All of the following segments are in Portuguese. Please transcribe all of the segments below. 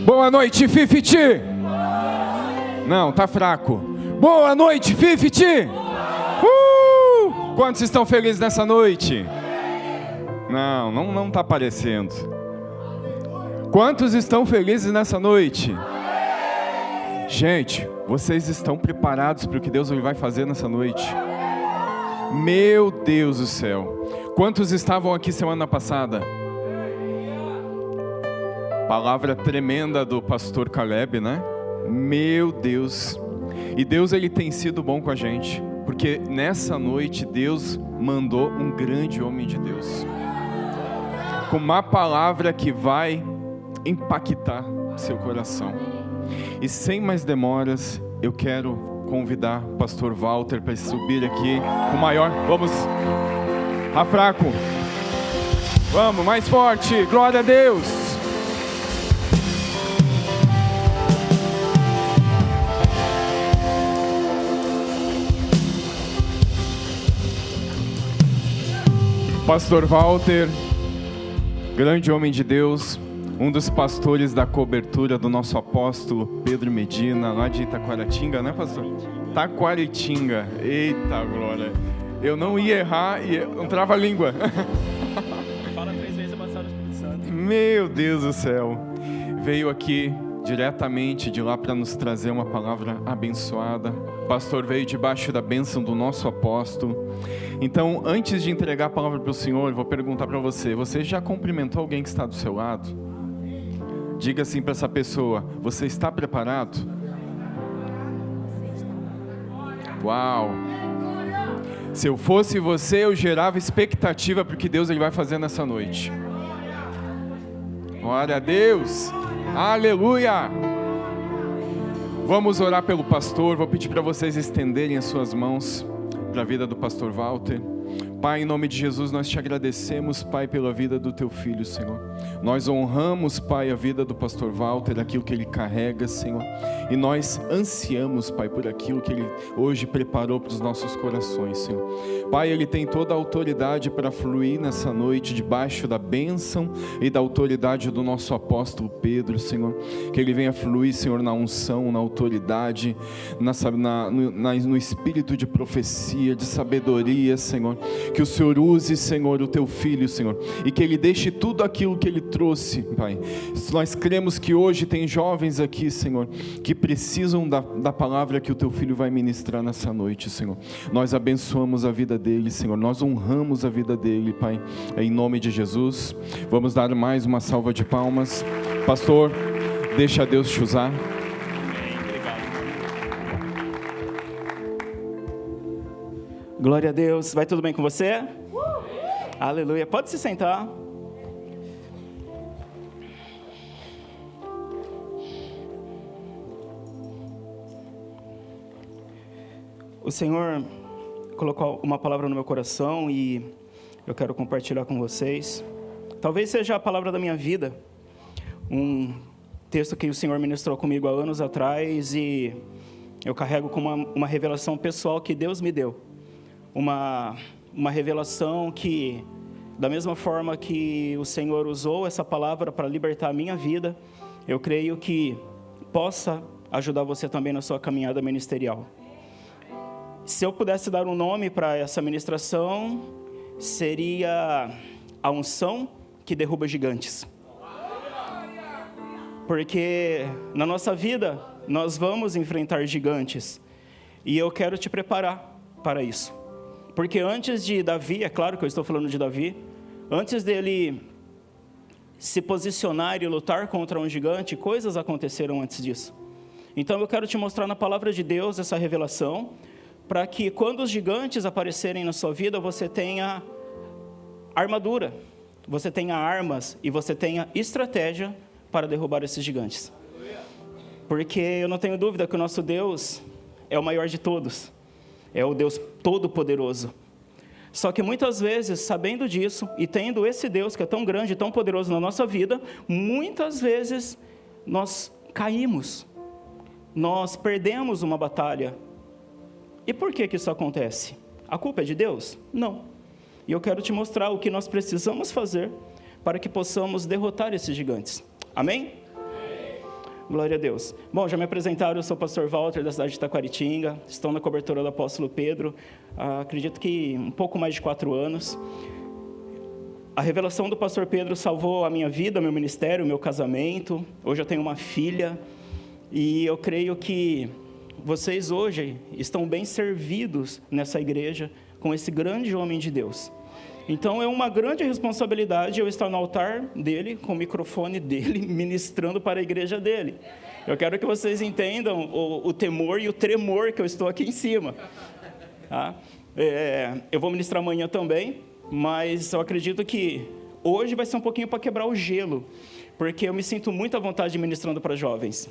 Boa noite, Fifty. Não, tá fraco. Boa noite, Fifty. Quantos estão felizes nessa noite? Não tá aparecendo. Quantos estão felizes nessa noite? Gente, vocês estão preparados para o que Deus vai fazer nessa noite? Meu Deus do céu. Quantos estavam aqui semana passada? Palavra tremenda do pastor Caleb, né? Meu Deus. E Deus, ele tem sido bom com a gente, porque nessa noite Deus mandou um grande homem de Deus, com uma palavra que vai impactar seu coração. E sem mais demoras, eu quero convidar o pastor Walter para subir aqui com maior... Vamos, tá fraco. Vamos, mais forte, glória a Deus. Pastor Walter, grande homem de Deus, um dos pastores da cobertura do nosso apóstolo Pedro Medina, lá de Itaquaratinga, né, pastor? Taquaritinga, eita glória, eu não ia errar e não trava a língua. Fala 3 vezes a passada do Espírito Santo. Meu Deus do céu, veio aqui diretamente de lá para nos trazer uma palavra abençoada. O pastor veio debaixo da bênção do nosso apóstolo. Então, antes de entregar a palavra para o Senhor, vou perguntar para você: você já cumprimentou alguém que está do seu lado? Diga assim para essa pessoa: você está preparado? Uau! Se eu fosse você, eu gerava expectativa para o que Deus ele vai fazer nessa noite. Glória a Deus! Aleluia! Vamos orar pelo pastor. Vou pedir para vocês estenderem as suas mãos para a vida do pastor Walter. Pai, em nome de Jesus, nós te agradecemos, Pai, pela vida do teu filho, Senhor. Nós honramos, Pai, a vida do pastor Walter, aquilo que ele carrega, Senhor. E nós ansiamos, Pai, por aquilo que ele hoje preparou para os nossos corações, Senhor. Pai, ele tem toda a autoridade para fluir nessa noite, debaixo da bênção e da autoridade do nosso apóstolo Pedro, Senhor. Que ele venha fluir, Senhor, na unção, na autoridade, no espírito de profecia, de sabedoria, Senhor. Que o Senhor use, Senhor, o teu filho, Senhor, e que ele deixe tudo aquilo que ele trouxe, Pai. Nós cremos que hoje tem jovens aqui, Senhor, que precisam da palavra que o teu filho vai ministrar nessa noite, Senhor. Nós abençoamos a vida dele, Senhor, nós honramos a vida dele, Pai, em nome de Jesus. Vamos dar mais uma salva de palmas. Pastor, deixa Deus te usar. Glória a Deus. Vai tudo bem com você? Aleluia. Pode se sentar. O Senhor colocou uma palavra no meu coração e eu quero compartilhar com vocês. Talvez seja a palavra da minha vida. Um texto que o Senhor ministrou comigo há anos atrás e eu carrego como uma revelação pessoal que Deus me deu. Uma revelação que, da mesma forma que o Senhor usou essa palavra para libertar a minha vida, eu creio que possa ajudar você também na sua caminhada ministerial. Se eu pudesse dar um nome para essa ministração, seria a unção que derruba gigantes. Porque na nossa vida, nós vamos enfrentar gigantes, e eu quero te preparar para isso. Porque antes de Davi, é claro que eu estou falando de Davi, antes dele se posicionar e lutar contra um gigante, coisas aconteceram antes disso. Então eu quero te mostrar na palavra de Deus essa revelação, para que quando os gigantes aparecerem na sua vida, você tenha armadura, você tenha armas e você tenha estratégia para derrubar esses gigantes. Porque eu não tenho dúvida que o nosso Deus é o maior de todos. É o Deus Todo-Poderoso. Só que muitas vezes, sabendo disso, e tendo esse Deus que é tão grande e tão poderoso na nossa vida, muitas vezes nós caímos, nós perdemos uma batalha. E por que isso acontece? A culpa é de Deus? Não. E eu quero te mostrar o que nós precisamos fazer para que possamos derrotar esses gigantes. Amém? Glória a Deus. Bom, já me apresentaram, eu sou o pastor Walter, da cidade de Taquaritinga, estou na cobertura do apóstolo Pedro, acredito que um pouco mais de 4 anos. A revelação do pastor Pedro salvou a minha vida, meu ministério, meu casamento. Hoje eu tenho uma filha e eu creio que vocês hoje estão bem servidos nessa igreja com esse grande homem de Deus. Então é uma grande responsabilidade eu estar no altar dele, com o microfone dele, ministrando para a igreja dele. Eu quero que vocês entendam o temor e o tremor que eu estou aqui em cima. Tá? Eu vou ministrar amanhã também, mas eu acredito que hoje vai ser um pouquinho para quebrar o gelo, porque eu me sinto muito à vontade ministrando para jovens.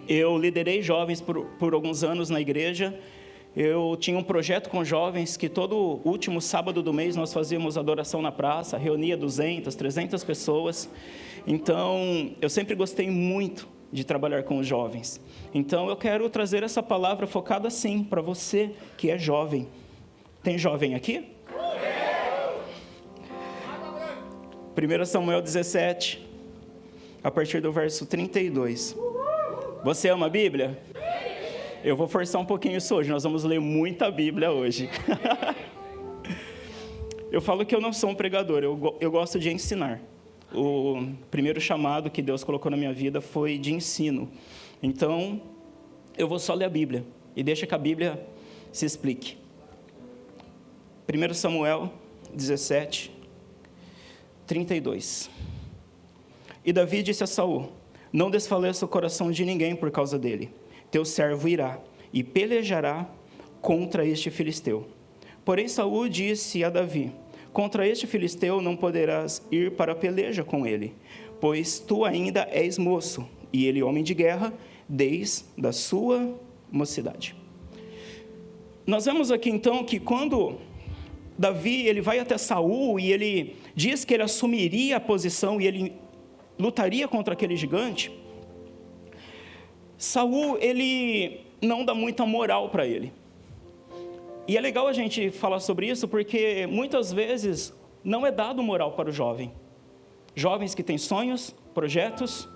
Eu liderei jovens por alguns anos na igreja. Eu tinha um projeto com jovens que todo último sábado do mês nós fazíamos adoração na praça, reunia 200, 300 pessoas. Então, eu sempre gostei muito de trabalhar com os jovens. Então, eu quero trazer essa palavra focada, sim, para você que é jovem. Tem jovem aqui? 1 Samuel 17, a partir do verso 32. Você ama a Bíblia? Eu vou forçar um pouquinho isso hoje, nós vamos ler muita Bíblia hoje. Eu falo que eu não sou um pregador, eu gosto de ensinar. O primeiro chamado que Deus colocou na minha vida foi de ensino. Então, eu vou só ler a Bíblia e deixa que a Bíblia se explique. 1 Samuel 17, 32. E Davi disse a Saul: não desfaleça o coração de ninguém por causa dele. Teu servo irá e pelejará contra este filisteu. Porém Saul disse a Davi: contra este filisteu não poderás ir para a peleja com ele, pois tu ainda és moço, e ele homem de guerra desde a sua mocidade. Nós vemos aqui então que quando Davi ele vai até Saul e ele diz que ele assumiria a posição e ele lutaria contra aquele gigante, Saul, ele não dá muita moral para ele. E é legal a gente falar sobre isso, porque muitas vezes não é dado moral para o jovem. Jovens que têm sonhos, projetos,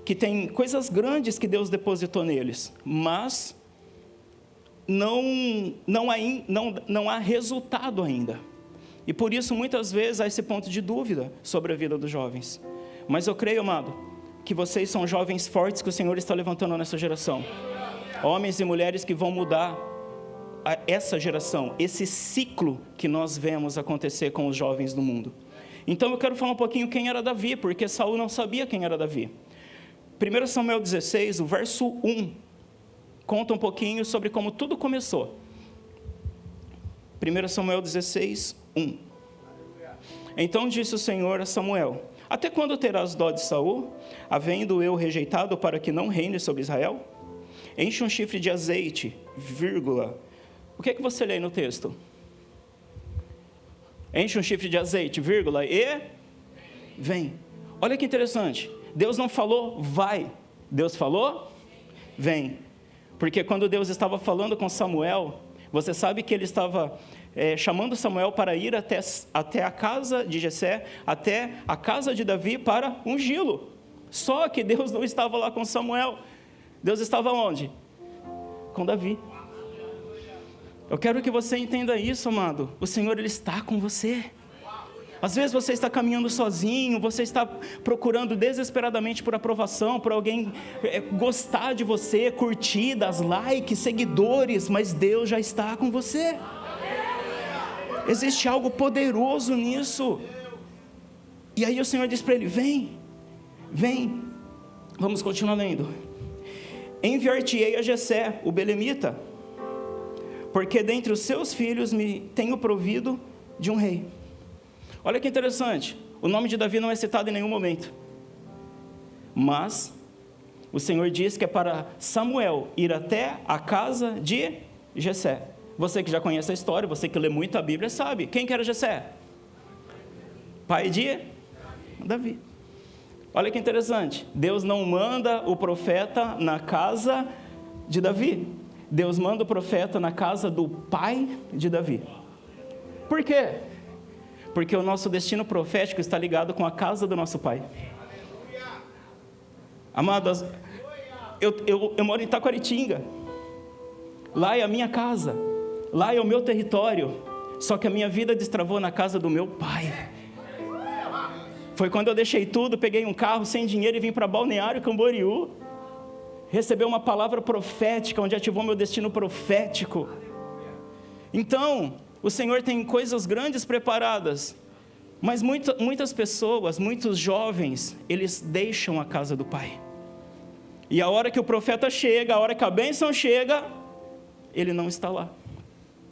que têm coisas grandes que Deus depositou neles, mas não há resultado ainda. E por isso, muitas vezes, há esse ponto de dúvida sobre a vida dos jovens. Mas eu creio, amado, que vocês são jovens fortes que o Senhor está levantando nessa geração. Homens e mulheres que vão mudar essa geração, esse ciclo que nós vemos acontecer com os jovens do mundo. Então eu quero falar um pouquinho quem era Davi, porque Saul não sabia quem era Davi. 1 Samuel 16, o verso 1, conta um pouquinho sobre como tudo começou. 1 Samuel 16, 1. Então disse o Senhor a Samuel: até quando terás dó de Saul, havendo eu rejeitado para que não reine sobre Israel? Enche um chifre de azeite, vírgula. O que é que você lê no texto? Enche um chifre de azeite, vírgula, e vem. Olha que interessante. Deus não falou vai, Deus falou vem. Porque quando Deus estava falando com Samuel, você sabe que ele estava chamando Samuel para ir até a casa de Jessé, até a casa de Davi para ungí-lo. Só que Deus não estava lá com Samuel. Deus estava onde? Com Davi. Eu quero que você entenda isso, amado. O Senhor, Ele está com você. Às vezes você está caminhando sozinho, você está procurando desesperadamente por aprovação, por alguém gostar de você, curtidas, likes, seguidores, mas Deus já está com você. Existe algo poderoso nisso. E aí o Senhor diz para ele: vem, vem. Vamos continuar lendo. Enviar-te-ei a Jessé, o belemita, porque dentre os seus filhos me tenho provido de um rei. Olha que interessante, o nome de Davi não é citado em nenhum momento, mas o Senhor diz que é para Samuel ir até a casa de Jessé. Você que já conhece a história, você que lê muito a Bíblia, sabe. Quem que era Jessé? Pai de Davi. Olha que interessante, Deus não manda o profeta na casa de Davi, Deus manda o profeta na casa do pai de Davi. Por quê? Porque o nosso destino profético está ligado com a casa do nosso pai. Amados, eu moro em Taquaritinga. Lá é a minha casa. Lá é o meu território. Só que a minha vida destravou na casa do meu pai. Foi quando eu deixei tudo, peguei um carro sem dinheiro e vim para Balneário Camboriú. Receber uma palavra profética, onde ativou meu destino profético. Então, o Senhor tem coisas grandes preparadas. Mas muitas pessoas, muitos jovens, eles deixam a casa do pai. E a hora que o profeta chega, a hora que a bênção chega, ele não está lá.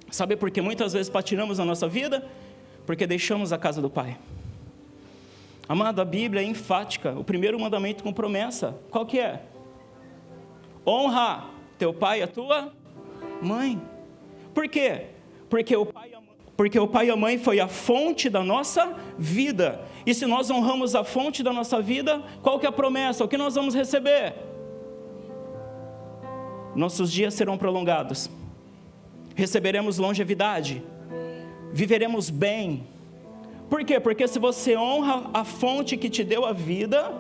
Sabe por que muitas vezes patinamos na nossa vida? Porque deixamos a casa do pai. Amado, a Bíblia é enfática. O primeiro mandamento com promessa, qual que é? Honra teu pai e a tua mãe. Por quê? Porque o pai e a mãe foi a fonte da nossa vida. E se nós honramos a fonte da nossa vida, qual que é a promessa? O que nós vamos receber? Nossos dias serão prolongados. Receberemos longevidade. Viveremos bem. Por quê? Porque se você honra a fonte que te deu a vida,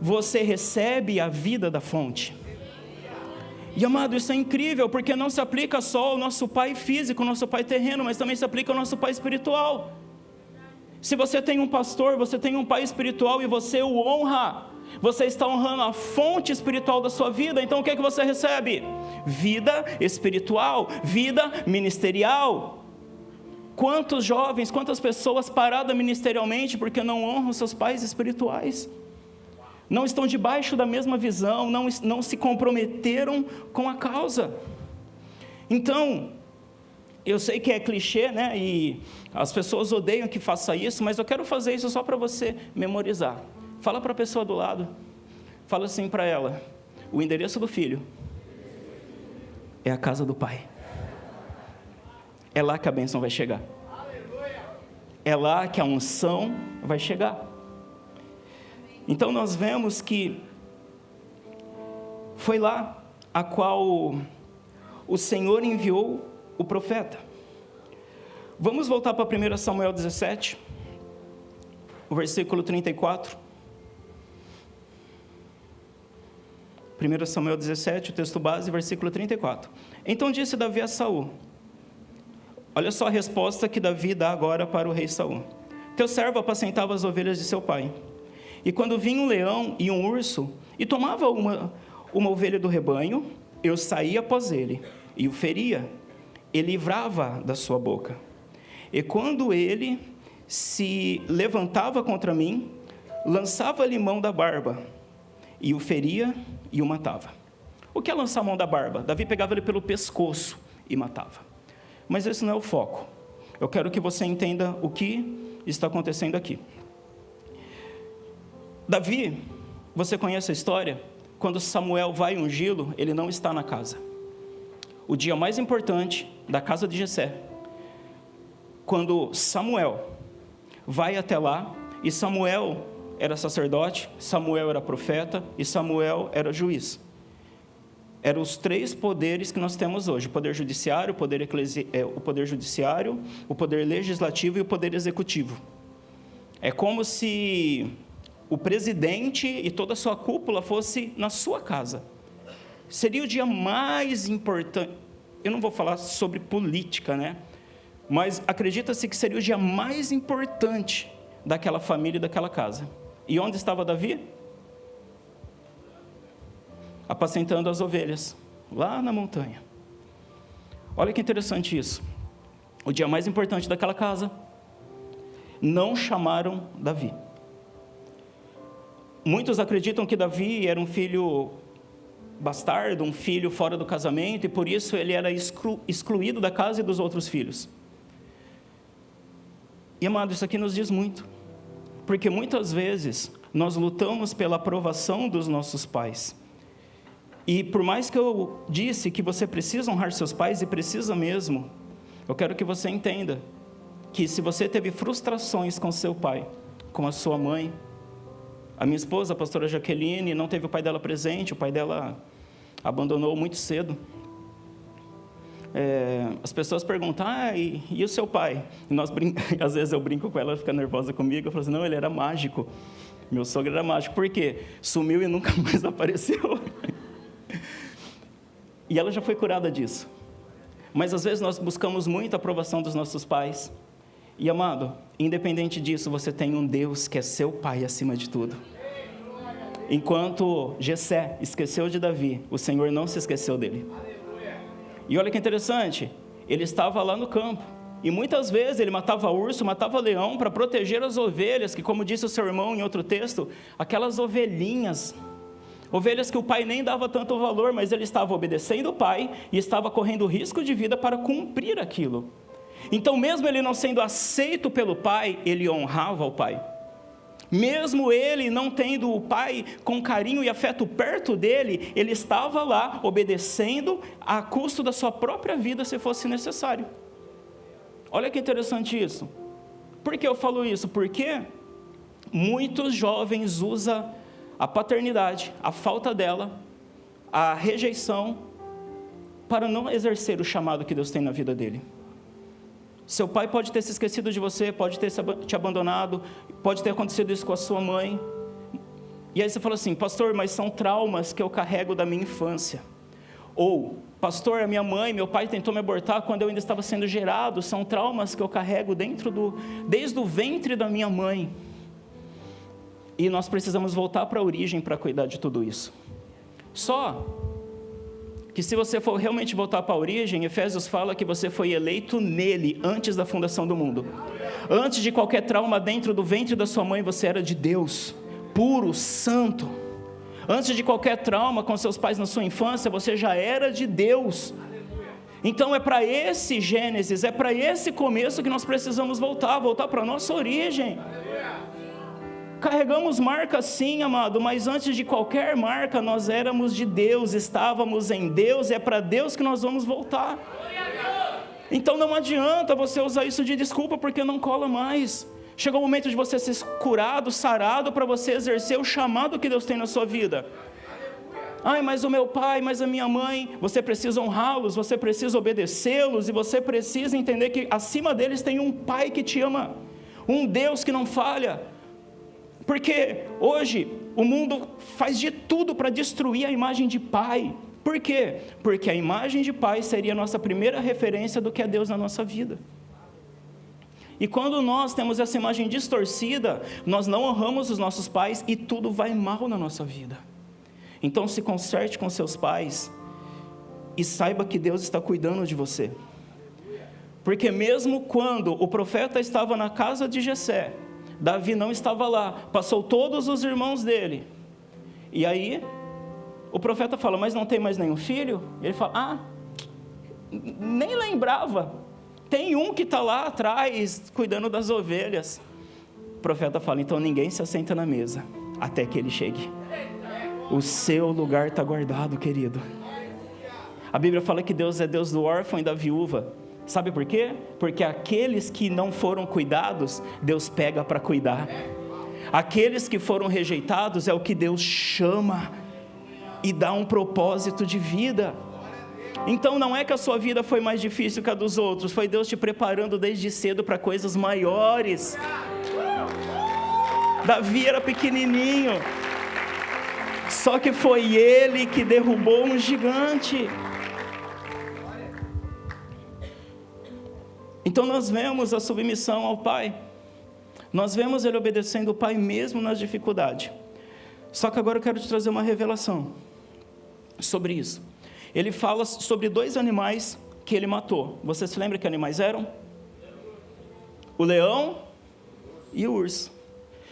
você recebe a vida da fonte. E amado, isso é incrível, porque não se aplica só ao nosso pai físico, ao nosso pai terreno, mas também se aplica ao nosso pai espiritual. Se você tem um pastor, você tem um pai espiritual e você o honra, você está honrando a fonte espiritual da sua vida, então o que é que você recebe? Vida espiritual, vida ministerial. Quantos jovens, quantas pessoas paradas ministerialmente porque não honram seus pais espirituais? Não estão debaixo da mesma visão, não se comprometeram com a causa. Então, eu sei que é clichê, né? E as pessoas odeiam que faça isso, mas eu quero fazer isso só para você memorizar. Fala para a pessoa do lado, fala assim para ela: o endereço do filho é a casa do pai. É lá que a bênção vai chegar. É lá que a unção vai chegar. Então nós vemos que foi lá a qual o Senhor enviou o profeta. Vamos voltar para 1 Samuel 17, o versículo 34. 1 Samuel 17, o texto base, versículo 34. Então disse Davi a Saul, olha só a resposta que Davi dá agora para o rei Saul: teu servo apacentava as ovelhas de seu pai. E quando vinha um leão e um urso, e tomava uma ovelha do rebanho, eu saía após ele, e o feria, e livrava da sua boca. E quando ele se levantava contra mim, lançava-lhe mão da barba, e o feria e o matava. O que é lançar a mão da barba? Davi pegava ele pelo pescoço e matava. Mas esse não é o foco. Eu quero que você entenda o que está acontecendo aqui. Davi, você conhece a história? Quando Samuel vai ungí-lo, ele não está na casa. O dia mais importante da casa de Jessé, quando Samuel vai até lá, e Samuel era sacerdote, Samuel era profeta e Samuel era juiz. Eram os três poderes que nós temos hoje: o poder judiciário, o poder judiciário, o poder legislativo e o poder executivo. É como se o presidente e toda a sua cúpula fosse na sua casa. Seria o dia mais importante. Eu não vou falar sobre política, né? Mas acredita-se que seria o dia mais importante daquela família e daquela casa. E onde estava Davi? Apacentando as ovelhas, lá na montanha. Olha que interessante isso. O dia mais importante daquela casa, não chamaram Davi. Muitos acreditam que Davi era um filho bastardo, um filho fora do casamento, e por isso ele era excluído da casa e dos outros filhos. E amado, isso aqui nos diz muito, porque muitas vezes nós lutamos pela aprovação dos nossos pais. E por mais que eu disse que você precisa honrar seus pais, e precisa mesmo, eu quero que você entenda que se você teve frustrações com seu pai, com a sua mãe, a minha esposa, a pastora Jaqueline, não teve o pai dela presente, o pai dela abandonou muito cedo. As pessoas perguntam, e o seu pai? E às vezes eu brinco com ela, ela fica nervosa comigo, eu falo assim, não, ele era mágico, meu sogro era mágico. Por quê? Sumiu e nunca mais apareceu. E ela já foi curada disso. Mas às vezes nós buscamos muito a aprovação dos nossos pais. E amado, independente disso, você tem um Deus que é seu pai acima de tudo. Enquanto Jessé esqueceu de Davi, o Senhor não se esqueceu dele. E olha que interessante, ele estava lá no campo. E muitas vezes ele matava urso, matava leão para proteger as ovelhas, que como disse o seu irmão em outro texto, aquelas ovelhinhas que o pai nem dava tanto valor, mas ele estava obedecendo o pai e estava correndo risco de vida para cumprir aquilo. Então mesmo ele não sendo aceito pelo pai, ele honrava o pai. Mesmo ele não tendo o pai com carinho e afeto perto dele, ele estava lá obedecendo a custo da sua própria vida se fosse necessário. Olha que interessante isso. Por que eu falo isso? Porque muitos jovens usam a paternidade, a falta dela, a rejeição, para não exercer o chamado que Deus tem na vida dele. Seu pai pode ter se esquecido de você, pode ter te abandonado, pode ter acontecido isso com a sua mãe. E aí você fala assim, pastor, mas são traumas que eu carrego da minha infância. Ou, pastor, a minha mãe, meu pai tentou me abortar quando eu ainda estava sendo gerado, são traumas que eu carrego desde o ventre da minha mãe. E nós precisamos voltar para a origem para cuidar de tudo isso. Só que se você for realmente voltar para a origem, Efésios fala que você foi eleito nele antes da fundação do mundo. Antes de qualquer trauma dentro do ventre da sua mãe, você era de Deus, puro, santo. Antes de qualquer trauma com seus pais na sua infância, você já era de Deus. Então é para esse Gênesis, é para esse começo que nós precisamos voltar para a nossa origem. Carregamos marcas sim, amado, mas antes de qualquer marca, nós éramos de Deus, estávamos em Deus, é para Deus que nós vamos voltar. Então não adianta você usar isso de desculpa, porque não cola mais. Chegou o momento de você ser curado, sarado, para você exercer o chamado que Deus tem na sua vida. Ai, mas o meu pai, mas a minha mãe, você precisa honrá-los, você precisa obedecê-los, e você precisa entender que acima deles tem um pai que te ama, um Deus que não falha. Porque hoje o mundo faz de tudo para destruir a imagem de pai. Por quê? Porque a imagem de pai seria a nossa primeira referência do que é Deus na nossa vida. E quando nós temos essa imagem distorcida, nós não honramos os nossos pais e tudo vai mal na nossa vida. Então se conserte com seus pais e saiba que Deus está cuidando de você. Porque mesmo quando o profeta estava na casa de Jessé, Davi não estava lá, passou todos os irmãos dele. E aí o profeta fala, mas não tem mais nenhum filho? Ele fala, nem lembrava. Tem um que está lá atrás, cuidando das ovelhas. O profeta fala, então ninguém se assenta na mesa, até que ele chegue. O seu lugar está guardado, querido. A Bíblia fala que Deus é Deus do órfão e da viúva. Sabe por quê? Porque aqueles que não foram cuidados, Deus pega para cuidar. Aqueles que foram rejeitados, é o que Deus chama e dá um propósito de vida. Então não é que a sua vida foi mais difícil que a dos outros, foi Deus te preparando desde cedo para coisas maiores. Davi era pequenininho, só que foi ele que derrubou um gigante. Então nós vemos a submissão ao pai, nós vemos ele obedecendo o pai mesmo nas dificuldades. Só que agora eu quero te trazer uma revelação sobre isso. Ele fala sobre 2 animais que ele matou. Você se lembra que animais eram? O leão e o urso.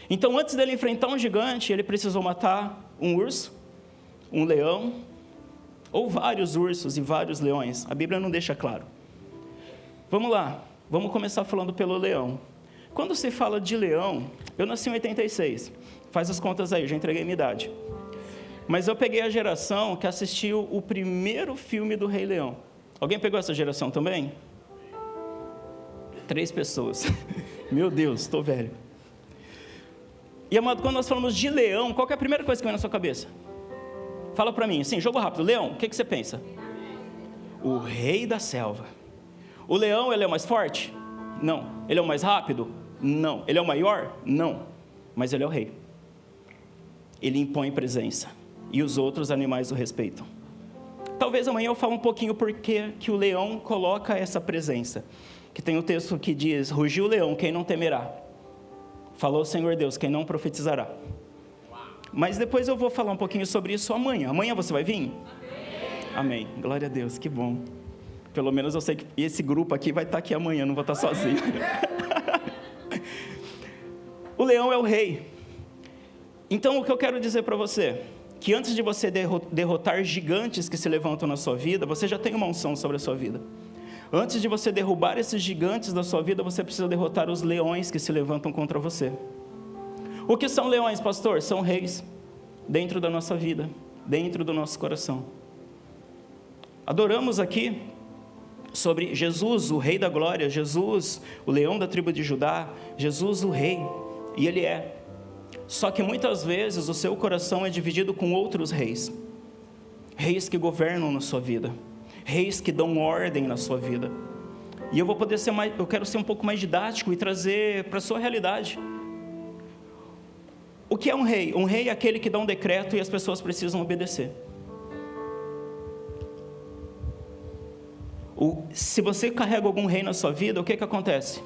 Então, antes dele enfrentar um gigante, ele precisou matar um urso, um leão, ou vários ursos e vários leões. A Bíblia não deixa claro. Vamos lá, vamos começar falando pelo leão. Quando se fala de leão, eu nasci em 86. Faz as contas aí, já entreguei minha idade. Mas eu peguei a geração que assistiu o primeiro filme do Rei Leão. Alguém pegou essa geração também? 3 pessoas. Meu Deus, estou velho. E amado, quando nós falamos de leão, qual que é a primeira coisa que vem na sua cabeça? Fala para mim, assim, jogo rápido. Leão, o que você pensa? O rei da selva. O leão, ele é o mais forte? Não. Ele é o mais rápido? Não. Ele é o maior? Não. Mas ele é o rei. Ele impõe presença. E os outros animais o respeitam. Talvez amanhã eu fale um pouquinho porque que o leão coloca essa presença. Que tem um texto que diz, rugiu o leão, quem não temerá? Falou o Senhor Deus, quem não profetizará? Mas depois eu vou falar um pouquinho sobre isso amanhã. Amanhã você vai vir? Amém. Glória a Deus, que bom. Pelo menos eu sei que esse grupo aqui vai estar aqui amanhã, não vou estar sozinho. O leão é o rei. Então, o que eu quero dizer para você, que antes de você derrotar gigantes que se levantam na sua vida, você já tem uma unção sobre a sua vida. Antes de você derrubar esses gigantes da sua vida, você precisa derrotar os leões que se levantam contra você. O que são leões, pastor? São reis dentro da nossa vida, dentro do nosso coração. Adoramos aqui sobre Jesus, o Rei da Glória, Jesus, o leão da tribo de Judá, Jesus o Rei, e Ele é. Só que muitas vezes o seu coração é dividido com outros reis, reis que governam na sua vida, reis que dão ordem na sua vida. E eu quero ser um pouco mais didático e trazer para a sua realidade. O que é um rei? Um rei é aquele que dá um decreto e as pessoas precisam obedecer. Se você carrega algum rei na sua vida, o que acontece?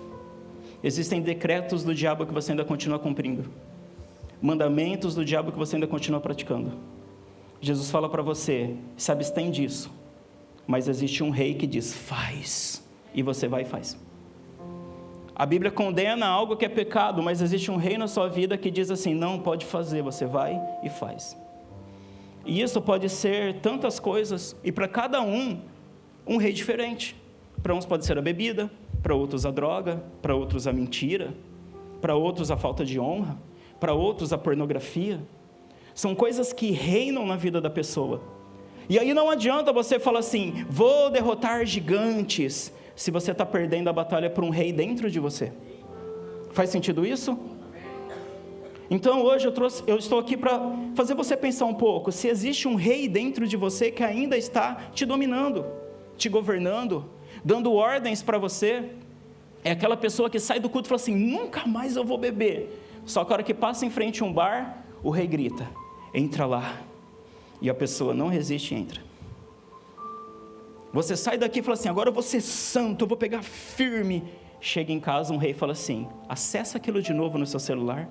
Existem decretos do diabo que você ainda continua cumprindo. Mandamentos do diabo que você ainda continua praticando. Jesus fala para você, se abstém disso. Mas existe um rei que diz, faz. E você vai e faz. A Bíblia condena algo que é pecado, mas existe um rei na sua vida que diz assim, não pode fazer, você vai e faz. E isso pode ser tantas coisas, e para cada um rei diferente. Para uns pode ser a bebida, para outros a droga, para outros a mentira, para outros a falta de honra, para outros a pornografia. São coisas que reinam na vida da pessoa. E aí não adianta você falar assim, vou derrotar gigantes, se você está perdendo a batalha para um rei dentro de você. Faz sentido isso? Então hoje eu estou aqui para fazer você pensar um pouco, se existe um rei dentro de você que ainda está te dominando, te governando, dando ordens para você. É aquela pessoa que sai do culto e fala assim, nunca mais eu vou beber. Só que a hora que passa em frente a um bar, o rei grita, entra lá. E a pessoa não resiste e entra. Você sai daqui e fala assim, agora eu vou ser santo, eu vou pegar firme. Chega em casa, um rei fala assim, acessa aquilo de novo no seu celular.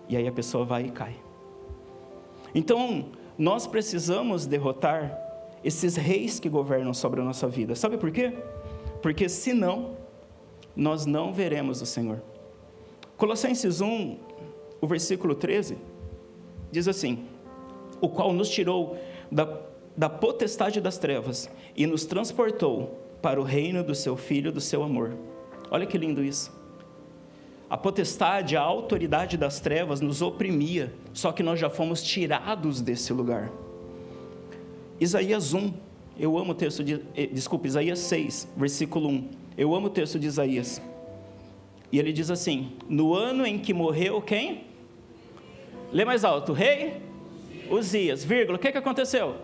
E aí a pessoa vai e cai. Então, nós precisamos derrotar esses reis que governam sobre a nossa vida. Sabe por quê? Porque senão, nós não veremos o Senhor. Colossenses 1, o versículo 13, diz assim, o qual nos tirou da potestade das trevas e nos transportou para o reino do seu Filho, do seu amor. Olha que lindo isso. A potestade, a autoridade das trevas nos oprimia, só que nós já fomos tirados desse lugar. Isaías 1, eu amo o texto Isaías 6, versículo 1, eu amo o texto de Isaías. E ele diz assim, no ano em que morreu quem? Lê mais alto, rei? Uzias, vírgula, o que aconteceu?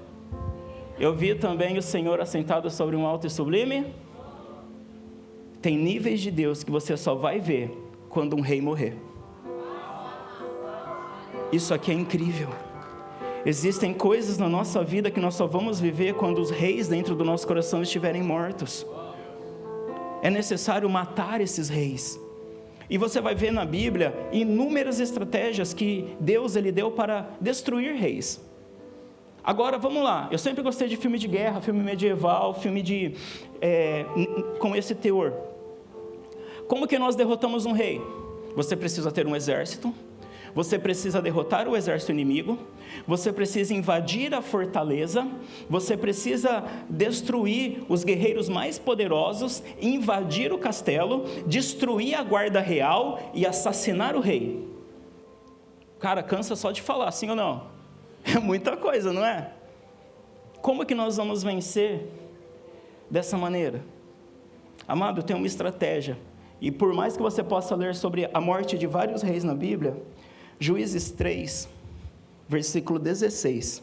Eu vi também o Senhor assentado sobre um alto e sublime. Tem níveis de Deus que você só vai ver quando um rei morrer. Isso aqui é incrível. Existem coisas na nossa vida que nós só vamos viver quando os reis dentro do nosso coração estiverem mortos. É necessário matar esses reis. E você vai ver na Bíblia inúmeras estratégias que Deus ele deu para destruir reis. Agora, vamos lá. Eu sempre gostei de filme de guerra, filme medieval, filme com esse teor. Como que nós derrotamos um rei? Você precisa ter um exército. Você precisa derrotar o exército inimigo, você precisa invadir a fortaleza, você precisa destruir os guerreiros mais poderosos, invadir o castelo, destruir a guarda real e assassinar o rei. Cara, cansa só de falar, sim ou não? É muita coisa, não é? Como que nós vamos vencer dessa maneira? Amado, tem uma estratégia, e por mais que você possa ler sobre a morte de vários reis na Bíblia, Juízes 3, versículo 16.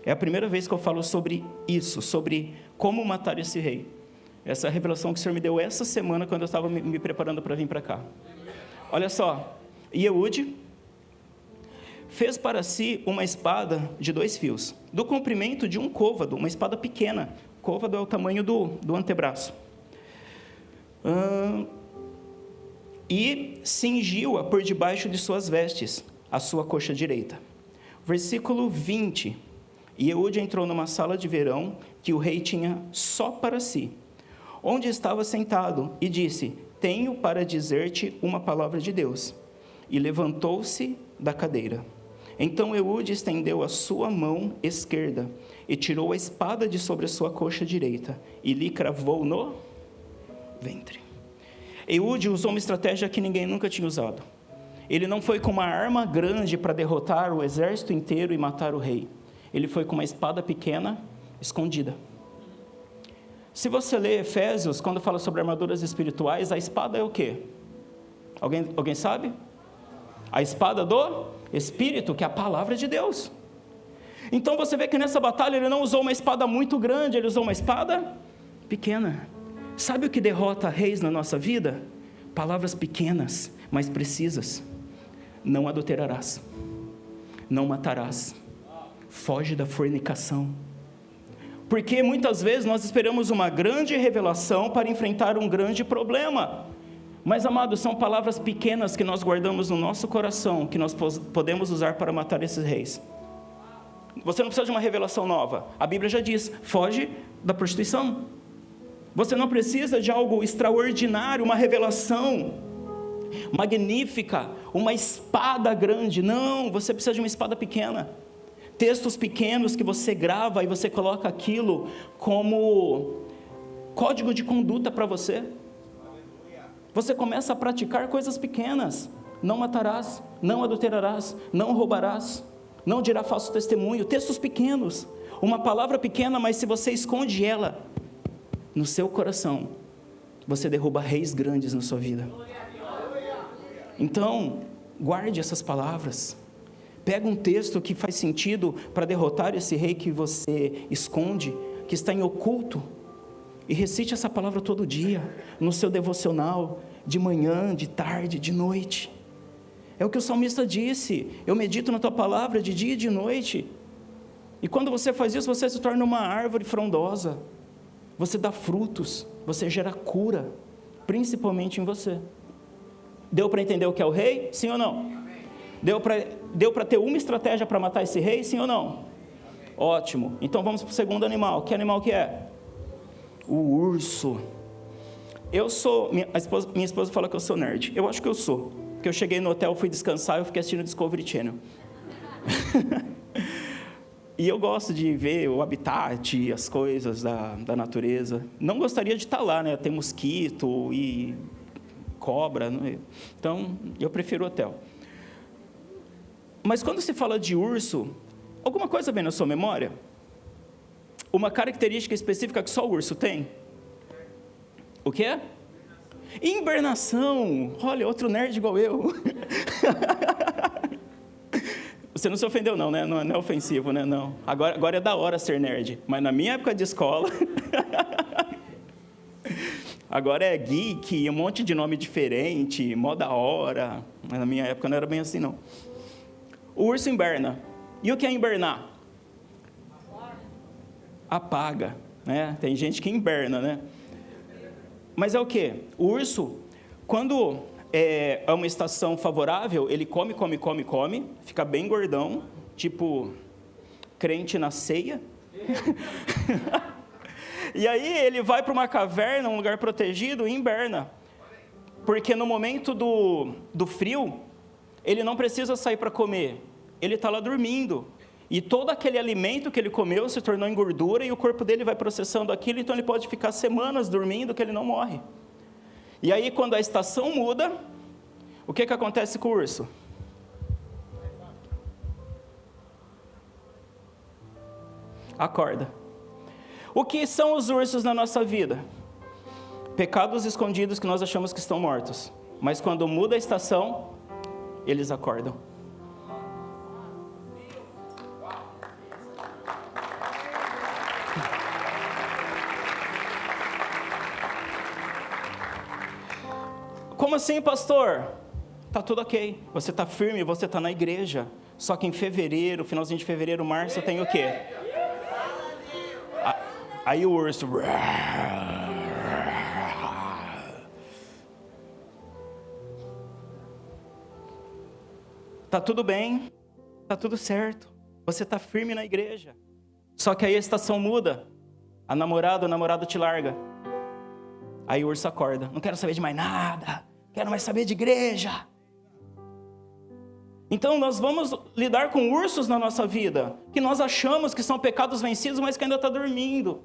É a primeira vez que eu falo sobre isso, sobre como matar esse rei. Essa é a revelação que o Senhor me deu essa semana, quando eu estava me preparando para vir para cá. Olha só, Ehud fez para si uma espada de 2 fios, do comprimento de um côvado, uma espada pequena. Côvado é o tamanho do antebraço. E cingiu-a por debaixo de suas vestes, a sua coxa direita. Versículo 20. E Eude entrou numa sala de verão que o rei tinha só para si, onde estava sentado, e disse: tenho para dizer-te uma palavra de Deus. E levantou-se da cadeira. Então Eude estendeu a sua mão esquerda e tirou a espada de sobre a sua coxa direita e lhe cravou no ventre. Eude usou uma estratégia que ninguém nunca tinha usado. Ele não foi com uma arma grande para derrotar o exército inteiro e matar o rei. Ele foi com uma espada pequena, escondida. Se você lê Efésios, quando fala sobre armaduras espirituais, a espada é o quê? Alguém sabe? A espada do Espírito, que é a palavra de Deus. Então você vê que nessa batalha ele não usou uma espada muito grande, ele usou uma espada pequena. Sabe o que derrota reis na nossa vida? Palavras pequenas, mas precisas. Não adulterarás, não matarás, foge da fornicação. Porque muitas vezes nós esperamos uma grande revelação para enfrentar um grande problema. Mas, amados, são palavras pequenas que nós guardamos no nosso coração, que nós podemos usar para matar esses reis. Você não precisa de uma revelação nova. A Bíblia já diz: foge da prostituição. Você não precisa de algo extraordinário, uma revelação magnífica, uma espada grande. Não, você precisa de uma espada pequena. Textos pequenos que você grava e você coloca aquilo como código de conduta para você. Você começa a praticar coisas pequenas. Não matarás, não adulterarás, não roubarás, não dirá falso testemunho. Textos pequenos, uma palavra pequena, mas se você esconde ela no seu coração, você derruba reis grandes na sua vida. Então, guarde essas palavras. Pega um texto que faz sentido para derrotar esse rei que você esconde, que está em oculto, e recite essa palavra todo dia, no seu devocional, de manhã, de tarde, de noite. É o que o salmista disse: eu medito na tua palavra de dia e de noite. E quando você faz isso, você se torna uma árvore frondosa, você dá frutos, você gera cura, principalmente em você. Deu para entender o que é o rei? Sim ou não? Deu para ter uma estratégia para matar esse rei? Sim ou não? Ótimo. Então vamos para o segundo animal. Que animal que é? O urso. Minha esposa fala que eu sou nerd. Eu acho que eu sou. Porque eu cheguei no hotel, fui descansar e eu fiquei assistindo Discovery Channel. E eu gosto de ver o habitat, as coisas da natureza. Não gostaria de estar lá, né? Tem mosquito e cobra. Então, eu prefiro o hotel. Mas quando se fala de urso, alguma coisa vem na sua memória? Uma característica específica que só o urso tem? O que é? Hibernação. Olha, outro nerd igual eu. Você não se ofendeu não, né? Não é ofensivo, né? Não. Agora é da hora ser nerd. Mas na minha época de escola... Agora é geek, um monte de nome diferente, mó da hora. Mas na minha época não era bem assim, não. O urso hiberna. E o que é hibernar? Apaga, né? Tem gente que hiberna, né? Mas é o quê? O urso, quando é uma estação favorável, ele come, fica bem gordão, tipo crente na ceia. E aí ele vai para uma caverna, um lugar protegido, e hiberna. Porque no momento do frio, ele não precisa sair para comer, ele está lá dormindo. E todo aquele alimento que ele comeu se tornou em gordura e o corpo dele vai processando aquilo, então ele pode ficar semanas dormindo que ele não morre. E aí quando a estação muda, o que acontece com o urso? Acorda. O que são os ursos na nossa vida? Pecados escondidos que nós achamos que estão mortos. Mas quando muda a estação, eles acordam. Como assim, pastor? Está tudo ok. Você está firme, você está na igreja. Só que em fevereiro, finalzinho de fevereiro, março, tem o quê? Aí o urso... Tá tudo bem, tá tudo certo, você tá firme na igreja. Só que aí a estação muda, o namorado te larga. Aí o urso acorda, não quero saber de mais nada, quero mais saber de igreja. Então nós vamos lidar com ursos na nossa vida, que nós achamos que são pecados vencidos, mas que ainda está dormindo,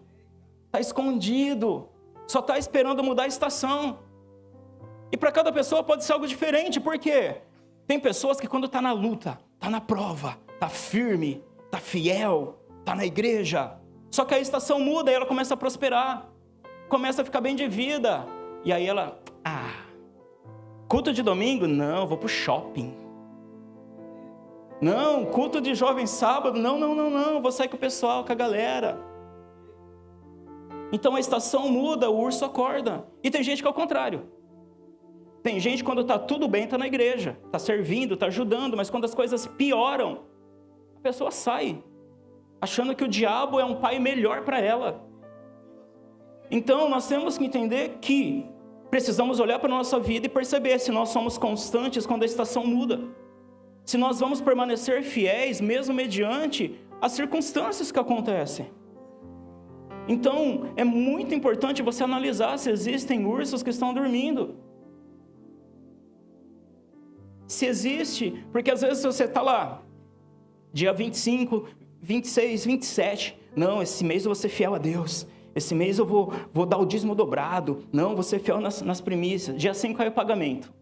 está escondido, só está esperando mudar a estação. E para cada pessoa pode ser algo diferente, por quê? Tem pessoas que quando está na luta, está na prova, está firme, está fiel, está na igreja, só que a estação muda e ela começa a prosperar, começa a ficar bem de vida, e aí ela, culto de domingo? Não, vou para o shopping. Não, culto de jovem sábado? Não, vou sair com o pessoal, com a galera. Então a estação muda, o urso acorda. E tem gente que é o contrário. Tem gente quando está tudo bem, está na igreja, está servindo, está ajudando, mas quando as coisas pioram, a pessoa sai, achando que o diabo é um pai melhor para ela. Então nós temos que entender que precisamos olhar para a nossa vida e perceber se nós somos constantes quando a estação muda. Se nós vamos permanecer fiéis, mesmo mediante as circunstâncias que acontecem. Então, é muito importante você analisar se existem ursos que estão dormindo. Se existe, porque às vezes você está lá, dia 25, 26, 27, não, esse mês eu vou ser fiel a Deus, esse mês eu vou dar o dízimo dobrado, não, vou ser fiel nas primícias, dia 5 cai o pagamento.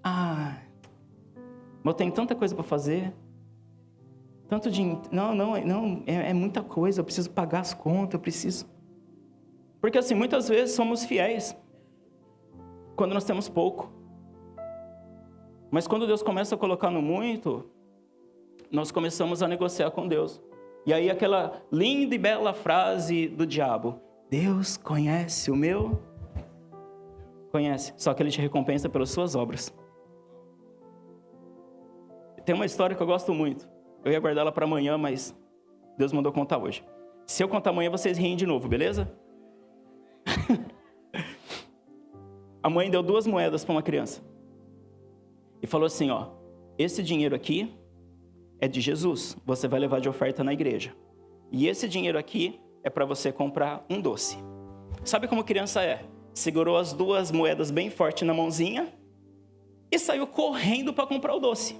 Mas eu tenho tanta coisa para fazer, tanto de... Não, é muita coisa, eu preciso pagar as contas, eu preciso... Porque assim, muitas vezes somos fiéis, quando nós temos pouco. Mas quando Deus começa a colocar no muito, nós começamos a negociar com Deus. E aí aquela linda e bela frase do diabo, Deus conhece o meu... Conhece, só que Ele te recompensa pelas suas obras. Tem uma história que eu gosto muito. Eu ia guardar ela para amanhã, mas Deus mandou contar hoje. Se eu contar amanhã, vocês riem de novo, beleza? A mãe deu 2 moedas para uma criança. E falou assim, esse dinheiro aqui é de Jesus. Você vai levar de oferta na igreja. E esse dinheiro aqui é para você comprar um doce. Sabe como criança é? Segurou as 2 moedas bem forte na mãozinha e saiu correndo para comprar o doce.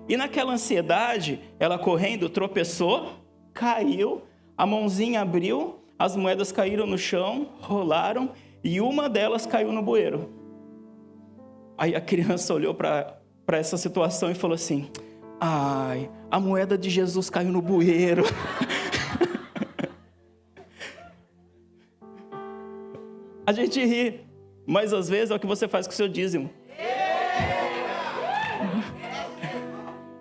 E naquela ansiedade, ela correndo, tropeçou, caiu, a mãozinha abriu, as moedas caíram no chão, rolaram, e uma delas caiu no bueiro. Aí a criança olhou para essa situação e falou assim, a moeda de Jesus caiu no bueiro. A gente ri, mas às vezes é o que você faz com o seu dízimo.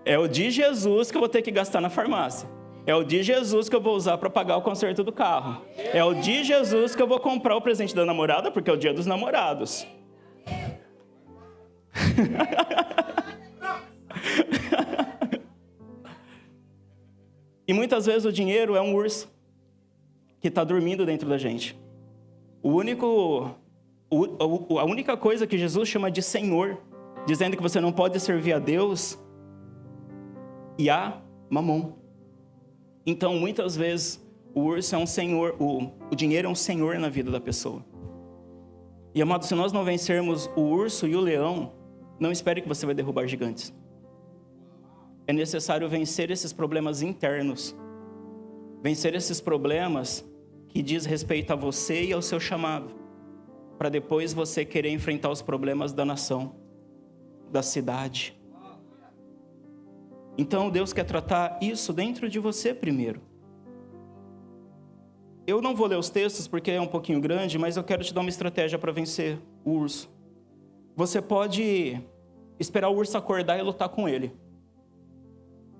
É o de Jesus que eu vou ter que gastar na farmácia. É o de Jesus que eu vou usar para pagar o conserto do carro. É o de Jesus que eu vou comprar o presente da namorada, porque é o dia dos namorados. E muitas vezes o dinheiro é um urso que está dormindo dentro da gente. A única coisa que Jesus chama de Senhor, dizendo que você não pode servir a Deus e a mamon. Então, muitas vezes, o urso é um senhor, o dinheiro é um senhor na vida da pessoa. E, amado, se nós não vencermos o urso e o leão, não espere que você vai derrubar gigantes. É necessário vencer esses problemas internos. Vencer esses problemas que diz respeito a você e ao seu chamado. Para depois você querer enfrentar os problemas da nação, da cidade. Então Deus quer tratar isso dentro de você primeiro. Eu não vou ler os textos porque é um pouquinho grande, mas eu quero te dar uma estratégia para vencer o urso. Você pode esperar o urso acordar e lutar com ele.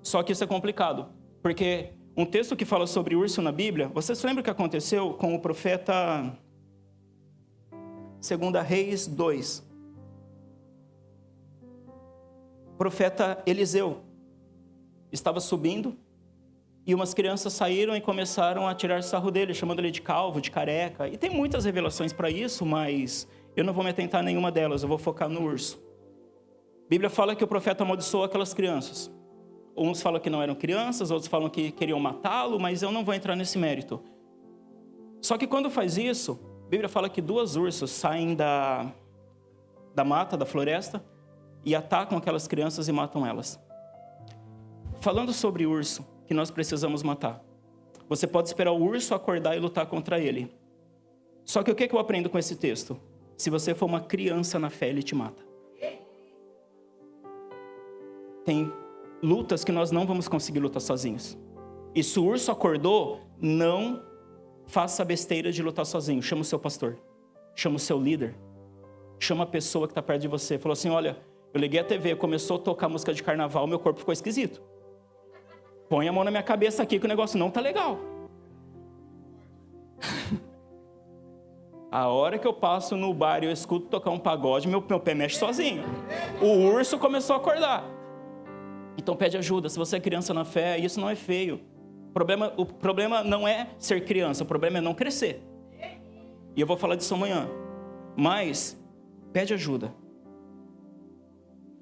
Só que isso é complicado, porque um texto que fala sobre urso na Bíblia, você se lembra o que aconteceu com o profeta 2 Reis 2? Profeta Eliseu. estava subindo e umas crianças saíram e começaram a tirar sarro dele, chamando ele de calvo, de careca. E tem muitas revelações para isso, mas eu não vou me atentar a nenhuma delas, eu vou focar no urso. A Bíblia fala que o profeta amaldiçoou aquelas crianças. Uns falam que não eram crianças, outros falam que queriam matá-lo, mas eu não vou entrar nesse mérito. Só que quando faz isso, a Bíblia fala que 2 ursos saem da mata, da floresta, e atacam aquelas crianças e matam elas. Falando sobre urso, que nós precisamos matar. Você pode esperar o urso acordar e lutar contra ele. Só que o que eu aprendo com esse texto? Se você for uma criança na fé, ele te mata. Tem lutas que nós não vamos conseguir lutar sozinhos. E se o urso acordou, não faça a besteira de lutar sozinho. Chama o seu pastor. Chama o seu líder. Chama a pessoa que está perto de você. Falou assim, olha, eu liguei a TV, começou a tocar música de carnaval, meu corpo ficou esquisito. Põe a mão na minha cabeça aqui que o negócio não está legal. A hora que eu passo no bar e eu escuto tocar um pagode, meu pé mexe sozinho. O urso começou a acordar. Então pede ajuda. Se você é criança na fé, isso não é feio. O problema não é ser criança, o problema é não crescer. E eu vou falar disso amanhã. Mas, pede ajuda.